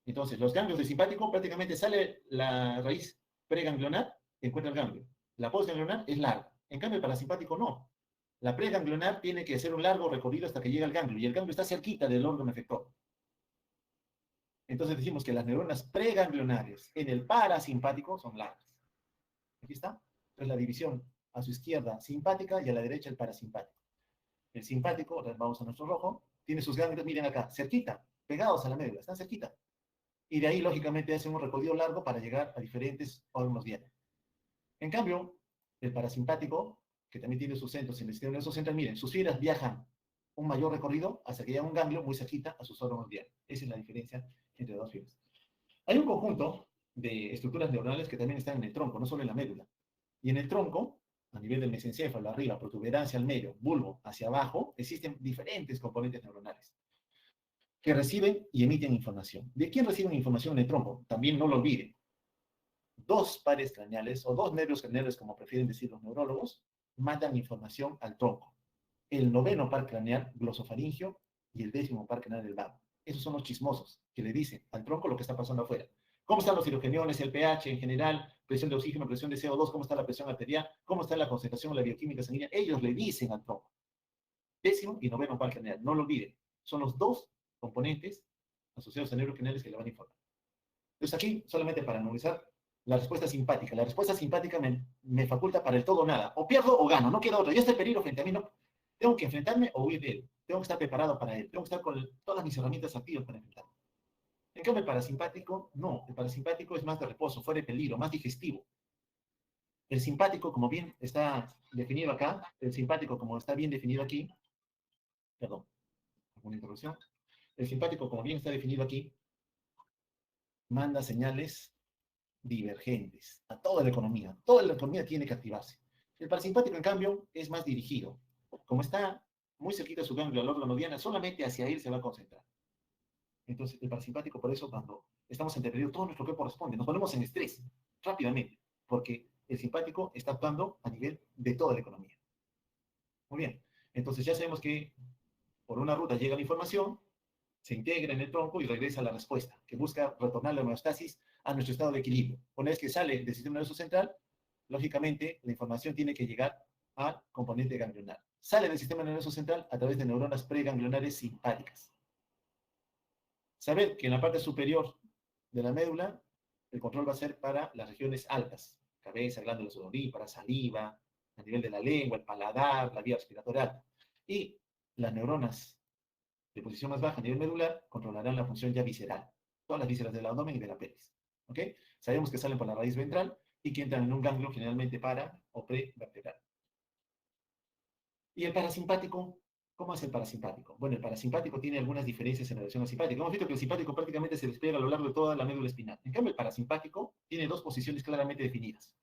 Entonces, los ganglios del simpático prácticamente sale la raíz preganglionar, encuentra el ganglio. La postganglionar es larga. En cambio, el parasimpático no. La preganglionar tiene que hacer un largo recorrido hasta que llega al ganglio, y el ganglio está cerquita del órgano efector. Entonces decimos que las neuronas preganglionares en el parasimpático son largas. Aquí está. Entonces la división a su izquierda simpática y a la derecha el parasimpático. El simpático, vamos a nuestro rojo, tiene sus ganglios, miren acá, cerquita, pegados a la médula, están cerquita. Y de ahí, lógicamente, hacen un recorrido largo para llegar a diferentes órganos diana. En cambio, el parasimpático, que también tiene sus centros en el sistema nervioso central, miren, sus fibras viajan un mayor recorrido hasta que llega a un ganglio muy cerquita a sus órganos diana. Esa es la diferencia entre las dos fibras. Hay un conjunto de estructuras neuronales que también están en el tronco, no solo en la médula. Y en el tronco, a nivel del mesencéfalo, arriba, protuberancia al medio, bulbo hacia abajo, existen diferentes componentes neuronales que reciben y emiten información. ¿De quién reciben información en el tronco? También no lo olviden. Dos pares craneales o dos nervios craneales, como prefieren decir los neurólogos, mandan información al tronco. El noveno par craneal, glosofaringio, y el 10º par canal del vago. Esos son los chismosos que le dicen al tronco lo que está pasando afuera. ¿Cómo están los hidrogeniones, el pH en general, presión de oxígeno, presión de CO2, cómo está la presión arterial, cómo está la concentración de la bioquímica sanguínea? Ellos le dicen al tronco. 10º y 9º par canal, no lo olviden. Son los dos componentes asociados a neurocanales que le van a informar. Entonces aquí, solamente para analizar la respuesta simpática. La respuesta simpática me faculta para el todo o nada. O pierdo o gano, no queda otra. Ya está el peligro frente a mí, no. Tengo que enfrentarme o huir de él. Tengo que estar preparado para él. Tengo que estar con todas mis herramientas activas para enfrentarme. En cambio, el parasimpático, no. El parasimpático es más de reposo, fuera de peligro, más digestivo. El simpático, como bien está definido acá, el simpático, como está bien definido aquí, perdón, alguna interrupción. El simpático, como bien está definido aquí, manda señales divergentes a toda la economía. Toda la economía tiene que activarse. El parasimpático, en cambio, es más dirigido. Como está muy cerquita de su ganglio al órgano diana, solamente hacia él se va a concentrar. Entonces, el parasimpático, por eso, cuando estamos entretenidos, todo nuestro cuerpo responde. Nos ponemos en estrés rápidamente, porque el simpático está actuando a nivel de toda la economía. Muy bien. Entonces, ya sabemos que por una ruta llega la información, se integra en el tronco y regresa a la respuesta, que busca retornar la homeostasis a nuestro estado de equilibrio. Una vez que sale del sistema nervioso central, lógicamente la información tiene que llegar al componente ganglionar. Sale del sistema nervioso central a través de neuronas preganglionares simpáticas. Saber que en la parte superior de la médula, el control va a ser para las regiones altas, cabeza, glándulas sudoríparas, saliva, a nivel de la lengua, el paladar, la vía respiratoria alta. Y las neuronas de posición más baja a nivel medular controlarán la función ya visceral, todas las vísceras del abdomen y de la pelvis. ¿Ok? Sabemos que salen por la raíz ventral y que entran en un ganglio generalmente para o prevertebral. ¿Y el parasimpático? ¿Cómo es el parasimpático? Bueno, el parasimpático tiene algunas diferencias en relación al simpático. Hemos visto que el simpático prácticamente se despliega a lo largo de toda la médula espinal. En cambio, el parasimpático tiene dos posiciones claramente definidas.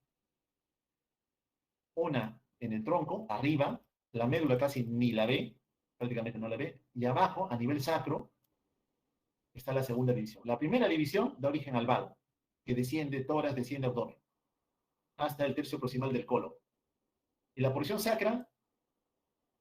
Una en el tronco, arriba, la médula casi ni la ve, prácticamente no la ve, y abajo, a nivel sacro, está la segunda división. La primera división da origen al vago, que desciende tórax, desciende abdomen, hasta el tercio proximal del colon. Y la porción sacra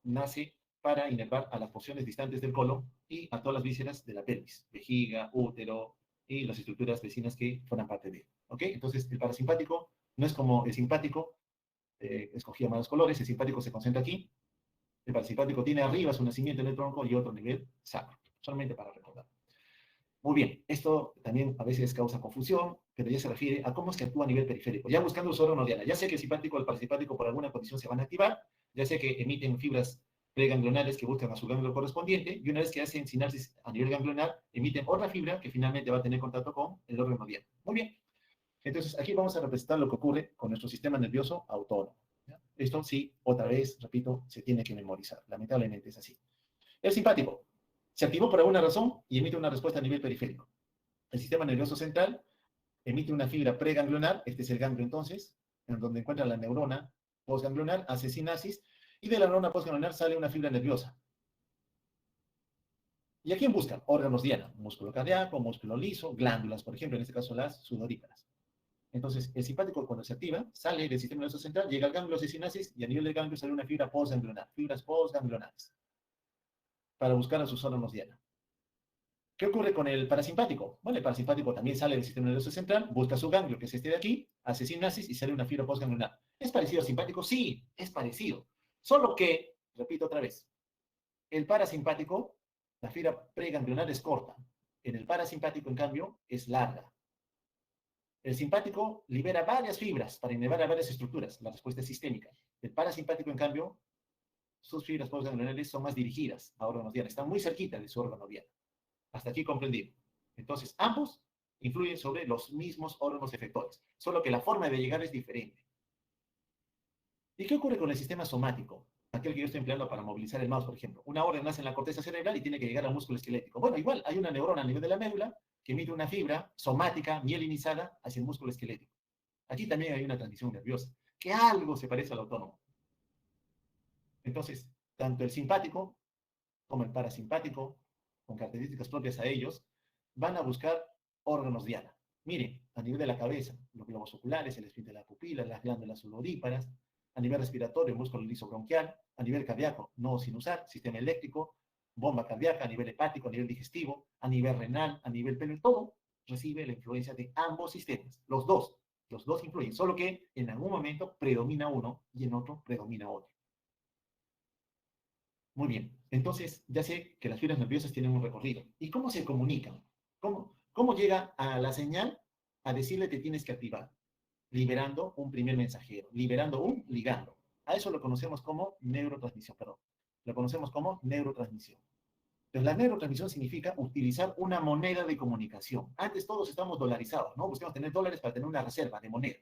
nace para inervar a las porciones distantes del colon y a todas las vísceras de la pelvis, vejiga, útero y las estructuras vecinas que forman parte de él. ¿Ok? Entonces, el parasimpático no es como el simpático, escogía malos colores, el simpático se concentra aquí, el parasimpático tiene arriba su nacimiento en el tronco y otro nivel sacro, solamente para recordar. Muy bien, esto también a veces causa confusión, pero ya se refiere a cómo es que actúa a nivel periférico. Ya buscando los órganos diana, ya sé que el simpático y el parasimpático por alguna condición se van a activar, ya sé que emiten fibras preganglionares que buscan a su ganglio correspondiente, y una vez que hacen sinapsis a nivel ganglionar, emiten otra fibra que finalmente va a tener contacto con el órgano diana. Muy bien, entonces aquí vamos a representar lo que ocurre con nuestro sistema nervioso autónomo. ¿Ya? Esto sí, otra vez, repito, se tiene que memorizar. Lamentablemente es así. El simpático se activó por alguna razón y emite una respuesta a nivel periférico. El sistema nervioso central emite una fibra preganglionar, este es el ganglio entonces, en donde encuentra la neurona postganglionar, hace sinapsis, y de la neurona postganglionar sale una fibra nerviosa. ¿Y a quién buscan? Órganos diana, músculo cardíaco, músculo liso, glándulas, por ejemplo, en este caso las sudoríparas. Entonces, el simpático cuando se activa, sale del sistema nervioso central, llega al ganglio, hace sinapsis, y a nivel del ganglio sale una fibra postganglionar, fibras postganglionares, para buscar a sus órganos diana. ¿Qué ocurre con el parasimpático? Bueno, el parasimpático también sale del sistema nervioso central, busca su ganglio, que es este de aquí, hace sinapsis y sale una fibra postganglionar. ¿Es parecido al simpático? Sí, es parecido. Solo que, repito otra vez, el parasimpático, la fibra preganglionar es corta. En el parasimpático, en cambio, es larga. El simpático libera varias fibras para innervar a varias estructuras. La respuesta es sistémica. El parasimpático, en cambio, sus fibras postganglionares son más dirigidas a órganos diana, están muy cerquita de su órgano diana. Hasta aquí comprendido. Entonces, ambos influyen sobre los mismos órganos efectores, solo que la forma de llegar es diferente. ¿Y qué ocurre con el sistema somático? Aquel que yo estoy empleando para movilizar el mouse, por ejemplo. Una orden nace en la corteza cerebral y tiene que llegar al músculo esquelético. Bueno, igual hay una neurona a nivel de la médula que emite una fibra somática mielinizada hacia el músculo esquelético. Aquí también hay una transmisión nerviosa, que algo se parece al autónomo. Entonces, tanto el simpático como el parasimpático, con características propias a ellos, van a buscar órganos diana. Miren, a nivel de la cabeza, los globos oculares, el esfínter de la pupila, las glándulas sudoríparas, a nivel respiratorio, el músculo liso bronquial, a nivel cardíaco, no sinusal, sistema eléctrico, bomba cardíaca, a nivel hepático, a nivel digestivo, a nivel renal, a nivel pélvico, todo recibe la influencia de ambos sistemas, los dos influyen, solo que en algún momento predomina uno y en otro predomina otro. Muy bien, entonces ya sé que las fibras nerviosas tienen un recorrido. ¿Y cómo se comunican? ¿Cómo llega a la señal a decirle que tienes que activar? Liberando un primer mensajero, liberando un ligando. A eso lo conocemos como neurotransmisión, perdón. Lo conocemos como neurotransmisión. Entonces, la neurotransmisión significa utilizar una moneda de comunicación. Antes todos estamos dolarizados, ¿no? Buscamos tener dólares para tener una reserva de moneda.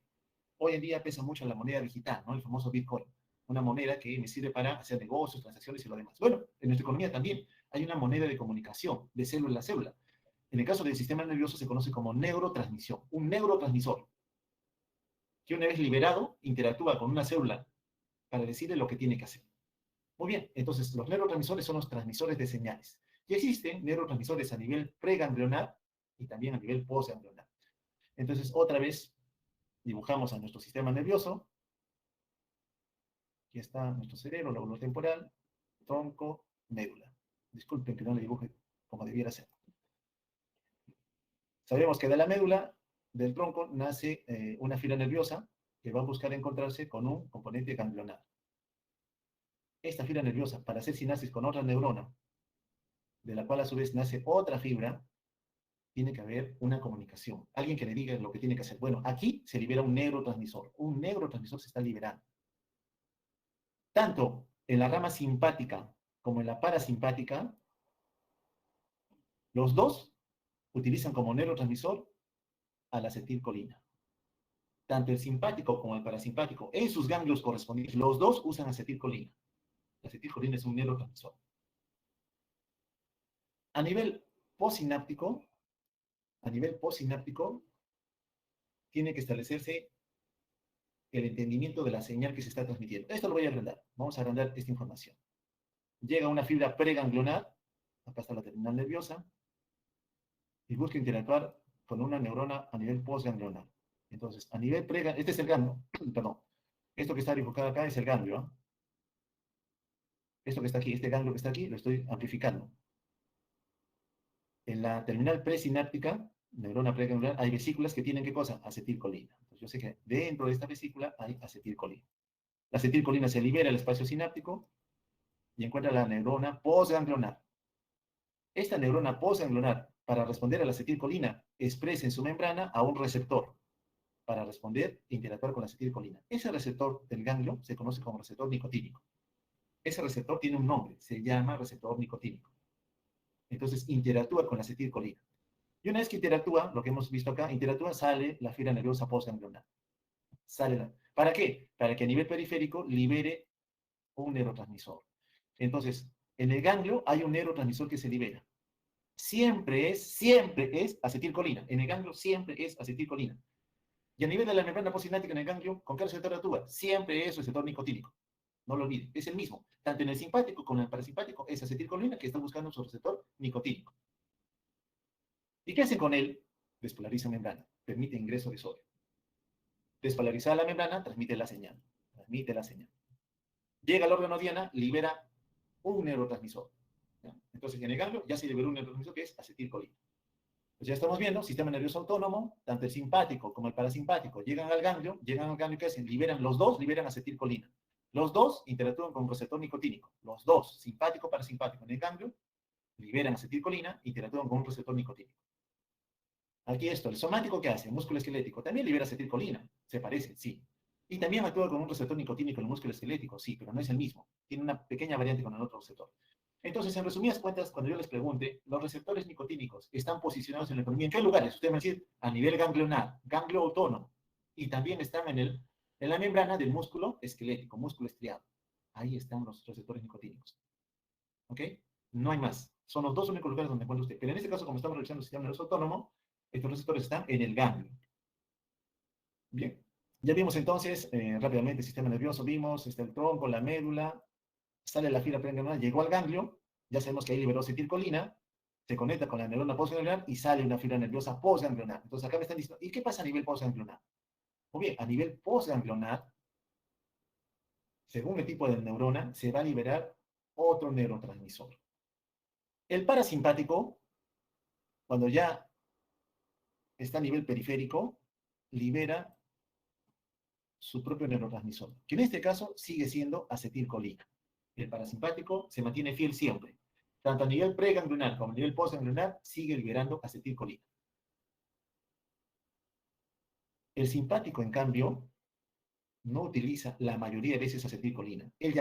Hoy en día pesa mucho la moneda digital, ¿no? El famoso Bitcoin. Una moneda que me sirve para hacer negocios, transacciones y lo demás. Bueno, en nuestra economía también hay una moneda de comunicación de célula a célula. En el caso del sistema nervioso se conoce como neurotransmisión, un neurotransmisor que una vez liberado interactúa con una célula para decirle lo que tiene que hacer. Muy bien, entonces los neurotransmisores son los transmisores de señales. Y existen neurotransmisores a nivel preganglionar y también a nivel postganglionar. Entonces, otra vez dibujamos a nuestro sistema nervioso. Aquí está nuestro cerebro, lóbulo temporal, tronco, médula. Disculpen que no le dibuje como debiera ser. Sabemos que de la médula, del tronco, nace una fibra nerviosa que va a buscar encontrarse con un componente ganglionar. Esta fibra nerviosa, para hacer sinapsis con otra neurona, de la cual a su vez nace otra fibra, tiene que haber una comunicación. Alguien que le diga lo que tiene que hacer. Bueno, aquí se libera un neurotransmisor. Un neurotransmisor se está liberando. Tanto en la rama simpática como en la parasimpática, los dos utilizan como neurotransmisor a la acetilcolina. Tanto el simpático como el parasimpático, en sus ganglios correspondientes, los dos usan acetilcolina. La acetilcolina es un neurotransmisor. A nivel postsináptico, tiene que establecerse el entendimiento de la señal que se está transmitiendo. Esto lo voy a agrandar. Vamos a agrandar esta información. Llega una fibra preganglionar, acá está la terminal nerviosa, y busca interactuar con una neurona a nivel postganglionar. Entonces, a nivel preganglionar, este es el ganglio, perdón. Esto que está dibujado acá es el ganglio. ¿Eh? Esto que está aquí, este ganglio que está aquí, lo estoy amplificando. En la terminal presináptica, neurona preganglionar, hay vesículas que tienen ¿qué cosa? Acetilcolina. Entonces, yo sé que dentro de esta vesícula hay acetilcolina. La acetilcolina se libera del espacio sináptico y encuentra la neurona postganglionar. Esta neurona postganglionar, para responder a la acetilcolina, expresa en su membrana a un receptor para responder e interactuar con la acetilcolina. Ese receptor del ganglio se conoce como receptor nicotínico. Ese receptor tiene un nombre, se llama receptor nicotínico. Entonces interactúa con la acetilcolina. Y una vez que interactúa, lo que hemos visto acá, interactúa, sale la fibra nerviosa postganglionar. ¿Para qué? Para que a nivel periférico libere un neurotransmisor. Entonces, en el ganglio hay un neurotransmisor que se libera. Siempre es acetilcolina. En el ganglio siempre es acetilcolina. Y a nivel de la membrana postsináptica en el ganglio, ¿con qué receptor actúa? Siempre es receptor nicotínico. No lo olviden, es el mismo. Tanto en el simpático como en el parasimpático es acetilcolina que está buscando su receptor nicotínico. ¿Y qué hacen con él? Despolariza membrana, permite ingreso de sodio. Despolarizada la membrana, transmite la señal. Transmite la señal. Llega al órgano diana, libera un neurotransmisor. ¿Ya? Entonces, en el ganglio ya se liberó un neurotransmisor que es acetilcolina. Pues ya estamos viendo, sistema nervioso autónomo, tanto el simpático como el parasimpático llegan al ganglio, ¿qué hacen? Los dos liberan acetilcolina. Los dos interactúan con un receptor nicotínico. Los dos, simpático, parasimpático, en el ganglio, liberan acetilcolina, interactúan con un receptor nicotínico. Aquí esto, el somático, ¿qué hace? El músculo esquelético también libera acetilcolina. Se parece, sí. Y también actúa con un receptor nicotínico en el músculo esquelético, sí, pero no es el mismo. Tiene una pequeña variante con el otro receptor. Entonces, en resumidas cuentas, cuando yo les pregunte, los receptores nicotínicos están posicionados en la economía. ¿En qué lugares? Usted me va a decir, a nivel ganglionar, ganglio autónomo. Y también están en la membrana del músculo esquelético, músculo estriado. Ahí están los receptores nicotínicos. ¿Ok? No hay más. Son los dos únicos lugares donde encuentra usted. Pero en este caso, como estamos revisando el sistema nervioso autónomo, estos receptores están en el ganglio. Bien. Ya vimos entonces rápidamente el sistema nervioso, vimos está el tronco, la médula, sale la fibra preganglionar, llegó al ganglio, ya sabemos que ahí liberó acetilcolina, se conecta con la neurona postganglionar y sale una fibra nerviosa postganglionar. Entonces acá me están diciendo, ¿y qué pasa a nivel postganglionar? Muy bien, a nivel postganglionar, según el tipo de neurona, se va a liberar otro neurotransmisor. El parasimpático, cuando ya está a nivel periférico, libera su propio neurotransmisor, que en este caso sigue siendo acetilcolina. El parasimpático se mantiene fiel siempre. Tanto a nivel preganglionar como a nivel postganglionar, sigue liberando acetilcolina. El simpático, en cambio, no utiliza la mayoría de veces acetilcolina. Él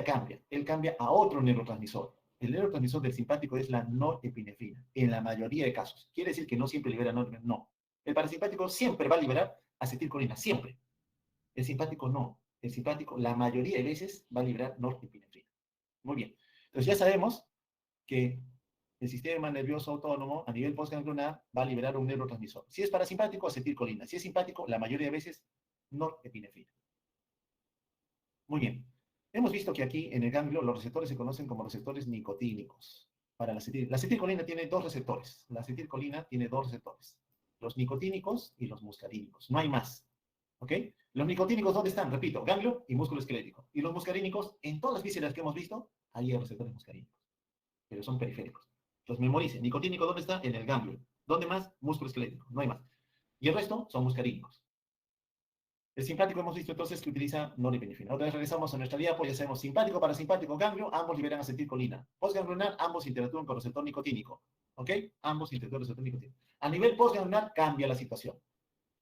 cambia a otro neurotransmisor. El neurotransmisor del simpático es la norepinefrina, en la mayoría de casos. ¿Quiere decir que no siempre libera norepinefrina? No. El parasimpático siempre va a liberar acetilcolina, siempre. El simpático no. El simpático, la mayoría de veces, va a liberar norepinefrina. Muy bien. Entonces ya sabemos que el sistema nervioso autónomo a nivel postganglionar va a liberar un neurotransmisor. Si es parasimpático, acetilcolina. Si es simpático, la mayoría de veces, norepinefrina. Muy bien. Hemos visto que aquí en el ganglio los receptores se conocen como receptores nicotínicos. Para la acetilcolina tiene dos receptores. La acetilcolina tiene dos receptores. Los nicotínicos y los muscarínicos. No hay más. ¿Ok? Los nicotínicos, ¿dónde están? Repito, ganglio y músculo esquelético. Y los muscarínicos, en todas las vísceras que hemos visto, ahí hay receptores muscarínicos. Pero son periféricos. Los memoricen. Nicotínico, ¿dónde está? En el ganglio. ¿Dónde más? Músculo esquelético. No hay más. Y el resto son muscarínicos. El simpático hemos visto entonces que utiliza norepinefrina. Otra vez regresamos a nuestra diapo, ya sabemos simpático, parasimpático, ganglio, ambos liberan acetilcolina. Postganglionar, ambos interactúan con receptor nicotínico. ¿Ok? Ambos interactúan con receptor nicotínico. A nivel postganglionar cambia la situación.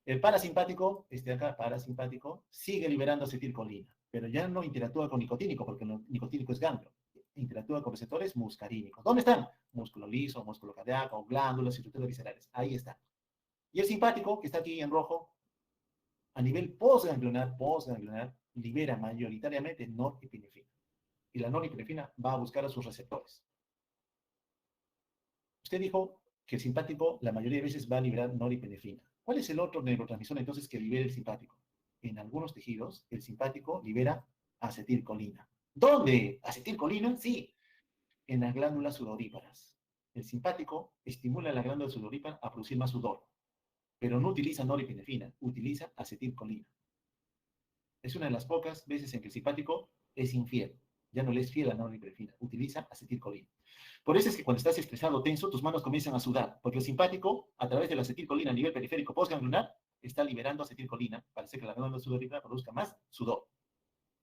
El parasimpático, este de acá, parasimpático, sigue liberando acetilcolina, pero ya no interactúa con nicotínico, porque el nicotínico es ganglio. Interactúa con receptores muscarínicos. ¿Dónde están? Músculo liso, músculo cardíaco, glándulas, estructuras viscerales. Ahí están. Y el simpático, que está aquí en rojo, a nivel postganglionar, libera mayoritariamente norepinefrina. Y la norepinefrina va a buscar a sus receptores. Usted dijo que el simpático la mayoría de veces va a liberar norepinefrina. ¿Cuál es el otro neurotransmisor entonces que libera el simpático? En algunos tejidos, el simpático libera acetilcolina. ¿Dónde? ¿Acetilcolina? Sí, en las glándulas sudoríparas. El simpático estimula la glándula sudorípara a producir más sudor, pero no utiliza norepinefrina, utiliza acetilcolina. Es una de las pocas veces en que el simpático es infiel. Ya no le es fiel a la norepinefrina, utiliza acetilcolina. Por eso es que cuando estás estresado o tenso, tus manos comienzan a sudar, porque el simpático, a través de la acetilcolina a nivel periférico postganglionar, está liberando acetilcolina para hacer que la glándula sudorípara produzca más sudor.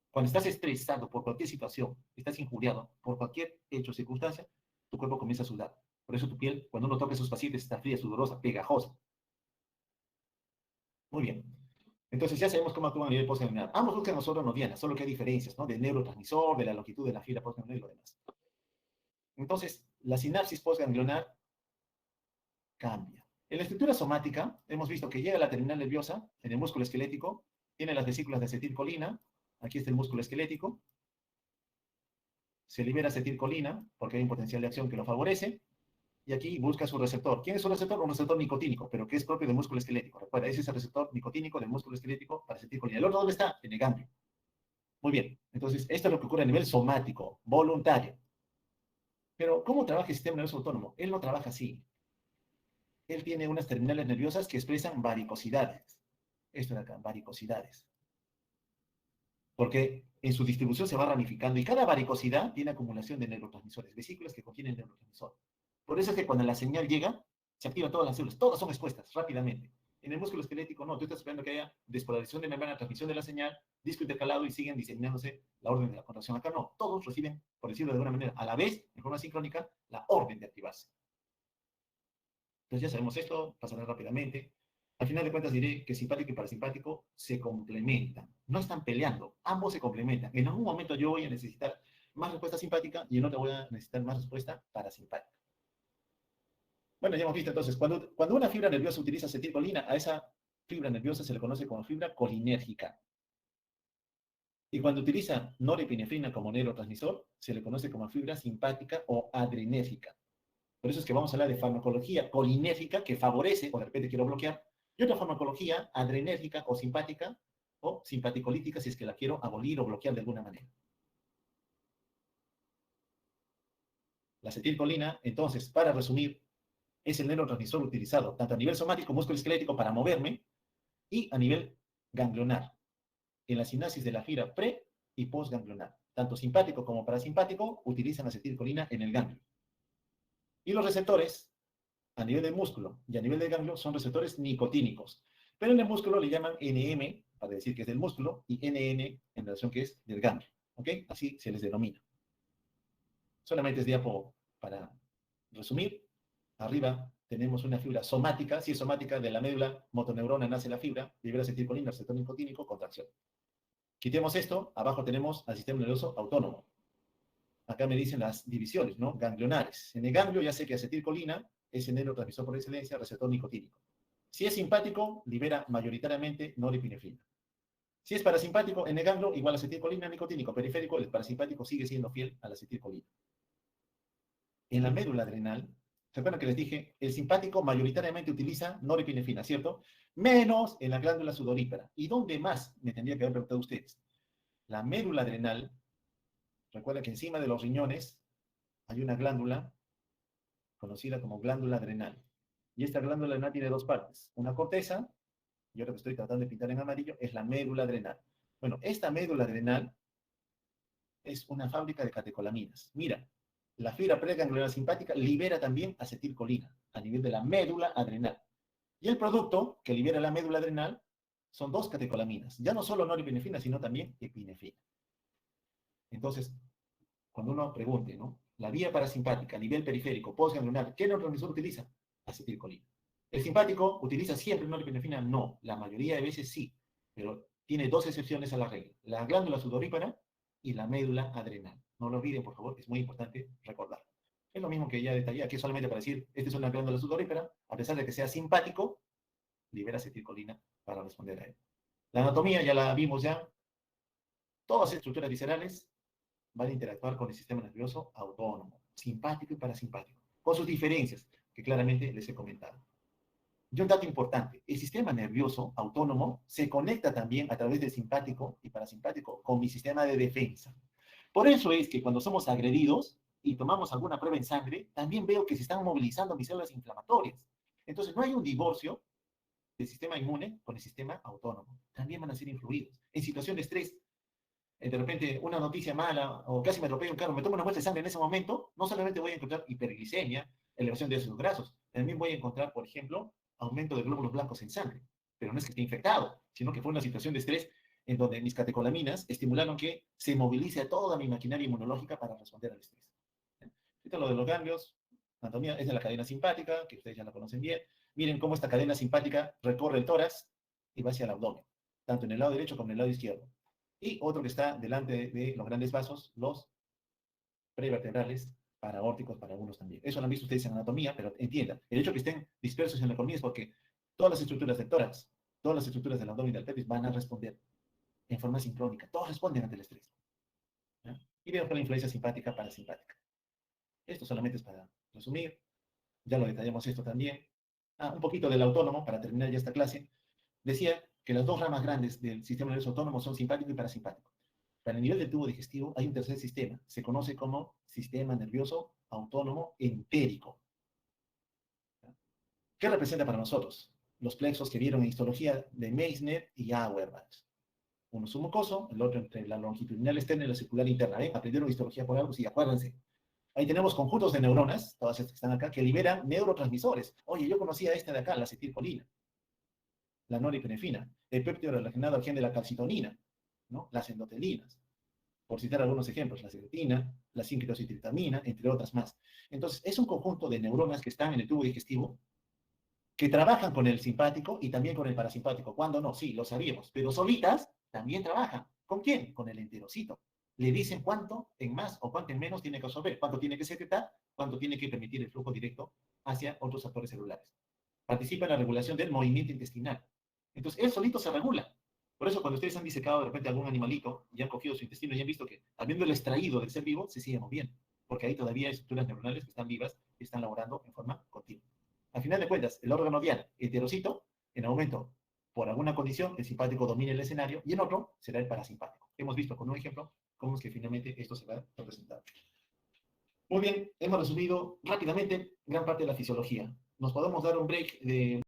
Cuando estás estresado por cualquier situación, estás injuriado por cualquier hecho o circunstancia, tu cuerpo comienza a sudar. Por eso tu piel, cuando uno toca a esos pacientes, está fría, sudorosa, pegajosa. Muy bien. Entonces ya sabemos cómo actúan a nivel postganglionar. Ambos buscan nosotros diana, solo que hay diferencias, ¿no? Del neurotransmisor, de la longitud de la fibra postganglionar y lo demás. Entonces, la sinapsis postganglionar cambia. En la estructura somática, hemos visto que llega a la terminal nerviosa, en el músculo esquelético, tiene las vesículas de acetilcolina, aquí está el músculo esquelético, se libera acetilcolina, porque hay un potencial de acción que lo favorece, y aquí busca su receptor. ¿Quién es su receptor? Un receptor nicotínico, pero que es propio del músculo esquelético. Recuerda, ese es el receptor nicotínico del músculo esquelético para acetilcolina. ¿El otro dónde está? En el ganglio. Muy bien. Entonces, esto es lo que ocurre a nivel somático, voluntario. Pero, ¿cómo trabaja el sistema nervioso autónomo? Él no trabaja así. Él tiene unas terminales nerviosas que expresan varicosidades. Esto de acá, varicosidades. Porque en su distribución se va ramificando y cada varicosidad tiene acumulación de neurotransmisores, vesículas que contienen neurotransmisor. Por eso es que cuando la señal llega, se activan todas las células, todas son expuestas rápidamente. En el músculo esquelético no, tú estás esperando que haya despolarización de membrana, transmisión de la señal, disco intercalado y siguen diseminándose la orden de la contracción. Acá no, todos reciben, por decirlo de alguna manera, a la vez, en forma sincrónica, la orden de activarse. Entonces ya sabemos esto, pasará rápidamente. Al final de cuentas diré que simpático y parasimpático se complementan. No están peleando, ambos se complementan. En algún momento yo voy a necesitar más respuesta simpática y en otro voy a necesitar más respuesta parasimpática. Bueno, ya hemos visto entonces, cuando una fibra nerviosa utiliza acetilcolina, a esa fibra nerviosa se le conoce como fibra colinérgica. Y cuando utiliza norepinefrina como neurotransmisor, se le conoce como fibra simpática o adrenérgica. Por eso es que vamos a hablar de farmacología colinérgica que favorece, o de repente quiero bloquear, y otra farmacología adrenérgica o simpática, o simpaticolítica si es que la quiero abolir o bloquear de alguna manera. La acetilcolina, entonces, para resumir, es el neurotransmisor utilizado tanto a nivel somático, músculo esquelético para moverme, y a nivel ganglionar, en la sinapsis de la fibra pre y postganglionar. Tanto simpático como parasimpático utilizan acetilcolina en el ganglio. Y los receptores, a nivel del músculo y a nivel del ganglio, son receptores nicotínicos. Pero en el músculo le llaman NM, para decir que es del músculo, y NN en relación que es del ganglio. ¿Ok? Así se les denomina. Solamente es diapo para resumir. Arriba tenemos una fibra somática. Si es somática, de la médula motoneurona nace la fibra, libera acetilcolina, receptor nicotínico, contracción. Quitemos esto, abajo tenemos al sistema nervioso autónomo. Acá me dicen las divisiones, ¿no? Ganglionares. En el ganglio ya sé que acetilcolina es el neurotransmisor por excelencia, receptor nicotínico. Si es simpático, libera mayoritariamente norepinefrina. Si es parasimpático, en el ganglio, igual acetilcolina, nicotínico. Periférico, el parasimpático sigue siendo fiel a la acetilcolina. En la médula adrenal, ¿se acuerdan que les dije? El simpático mayoritariamente utiliza norepinefrina, ¿cierto? Menos en la glándula sudorípara. ¿Y dónde más? Me tendría que haber preguntado ustedes. La médula adrenal, recuerda que encima de los riñones hay una glándula conocida como glándula adrenal. Y esta glándula adrenal tiene dos partes. Una corteza, y ahora que estoy tratando de pintar en amarillo, es la médula adrenal. Bueno, esta médula adrenal es una fábrica de catecolaminas. Mira, la fibra preganglionar simpática libera también acetilcolina a nivel de la médula adrenal. Y el producto que libera la médula adrenal son dos catecolaminas. Ya no solo norepinefrina, sino también epinefrina. Entonces, cuando uno pregunte, ¿no? La vía parasimpática a nivel periférico, postganglionar, ¿qué neurotransmisor utiliza? Acetilcolina. ¿El simpático utiliza siempre norepinefrina? No, la mayoría de veces sí, pero tiene dos excepciones a la regla. La glándula sudorípara y la médula adrenal. No lo olviden, por favor, es muy importante recordar. Es lo mismo que ya detallé aquí, solamente para decir, esta es una glándula sudorípara, a pesar de que sea simpático, libera acetilcolina para responder a él. La anatomía ya la vimos ya. Todas las estructuras viscerales van a interactuar con el sistema nervioso autónomo, simpático y parasimpático, con sus diferencias, que claramente les he comentado. Y un dato importante, el sistema nervioso autónomo se conecta también a través del simpático y parasimpático con mi sistema de defensa. Por eso es que cuando somos agredidos y tomamos alguna prueba en sangre, también veo que se están movilizando mis células inflamatorias. Entonces no hay un divorcio del sistema inmune con el sistema autónomo. También van a ser influidos. En situación de estrés, de repente una noticia mala o casi me atropello un carro, me tomo una muestra de sangre en ese momento, no solamente voy a encontrar hiperglicemia, elevación de ácidos grasos, también voy a encontrar, por ejemplo, aumento de glóbulos blancos en sangre. Pero no es que esté infectado, sino que fue una situación de estrés en donde mis catecolaminas estimularon que se movilice toda mi maquinaria inmunológica para responder al estrés. Esto es lo de los ganglios, anatomía, es de la cadena simpática, que ustedes ya la conocen bien. Miren cómo esta cadena simpática recorre el tórax y va hacia el abdomen, tanto en el lado derecho como en el lado izquierdo. Y otro que está delante de los grandes vasos, los prevertebrales, paraórticos para algunos también. Eso lo han visto ustedes en anatomía, pero entiendan, el hecho de que estén dispersos en la economía es porque todas las estructuras del tórax, todas las estructuras del abdomen y del pelvis van a responder en forma sincrónica. Todos responden ante el estrés. ¿Ya? Y vemos la influencia simpática parasimpática. Esto solamente es para resumir. Ya lo detallamos esto también. Un poquito del autónomo, para terminar ya esta clase. Decía que las dos ramas grandes del sistema nervioso autónomo son simpático y parasimpático. Para el nivel del tubo digestivo hay un tercer sistema. Se conoce como sistema nervioso autónomo entérico. ¿Qué representa para nosotros? Los plexos que vieron en histología de Meissner y Auerbach. Uno es un mucoso, el otro entre la longitudinal externa y la circular interna. ¿Ven? Aprendieron histología por algo, sí, acuérdense. Ahí tenemos conjuntos de neuronas, todas estas que están acá, que liberan neurotransmisores. Oye, yo conocía esta de acá, la acetilcolina, la norepinefrina, el péptido relacionado al gen de la calcitonina, ¿no? Las endotelinas, por citar algunos ejemplos, la secretina, la 5-hidroxitritamina, entre otras más. Entonces, es un conjunto de neuronas que están en el tubo digestivo que trabajan con el simpático y también con el parasimpático. ¿Cuándo no? Sí, lo sabíamos, pero solitas también trabajan. ¿Con quién? Con el enterocito. Le dicen cuánto en más o cuánto en menos tiene que absorber, cuánto tiene que secretar, cuánto tiene que permitir el flujo directo hacia otros actores celulares. Participa en la regulación del movimiento intestinal. Entonces, él solito se regula. Por eso, cuando ustedes han disecado de repente algún animalito y han cogido su intestino y han visto que, habiéndolo extraído del ser vivo, se sigue moviendo. Porque ahí todavía hay estructuras neuronales que están vivas y están laborando en forma continua. Al final de cuentas, el órgano diana heterocito, en un momento, por alguna condición, el simpático domina el escenario y en otro será el parasimpático. Hemos visto con un ejemplo cómo es que finalmente esto se va a representar. Muy bien, hemos resumido rápidamente gran parte de la fisiología. Nos podemos dar un break de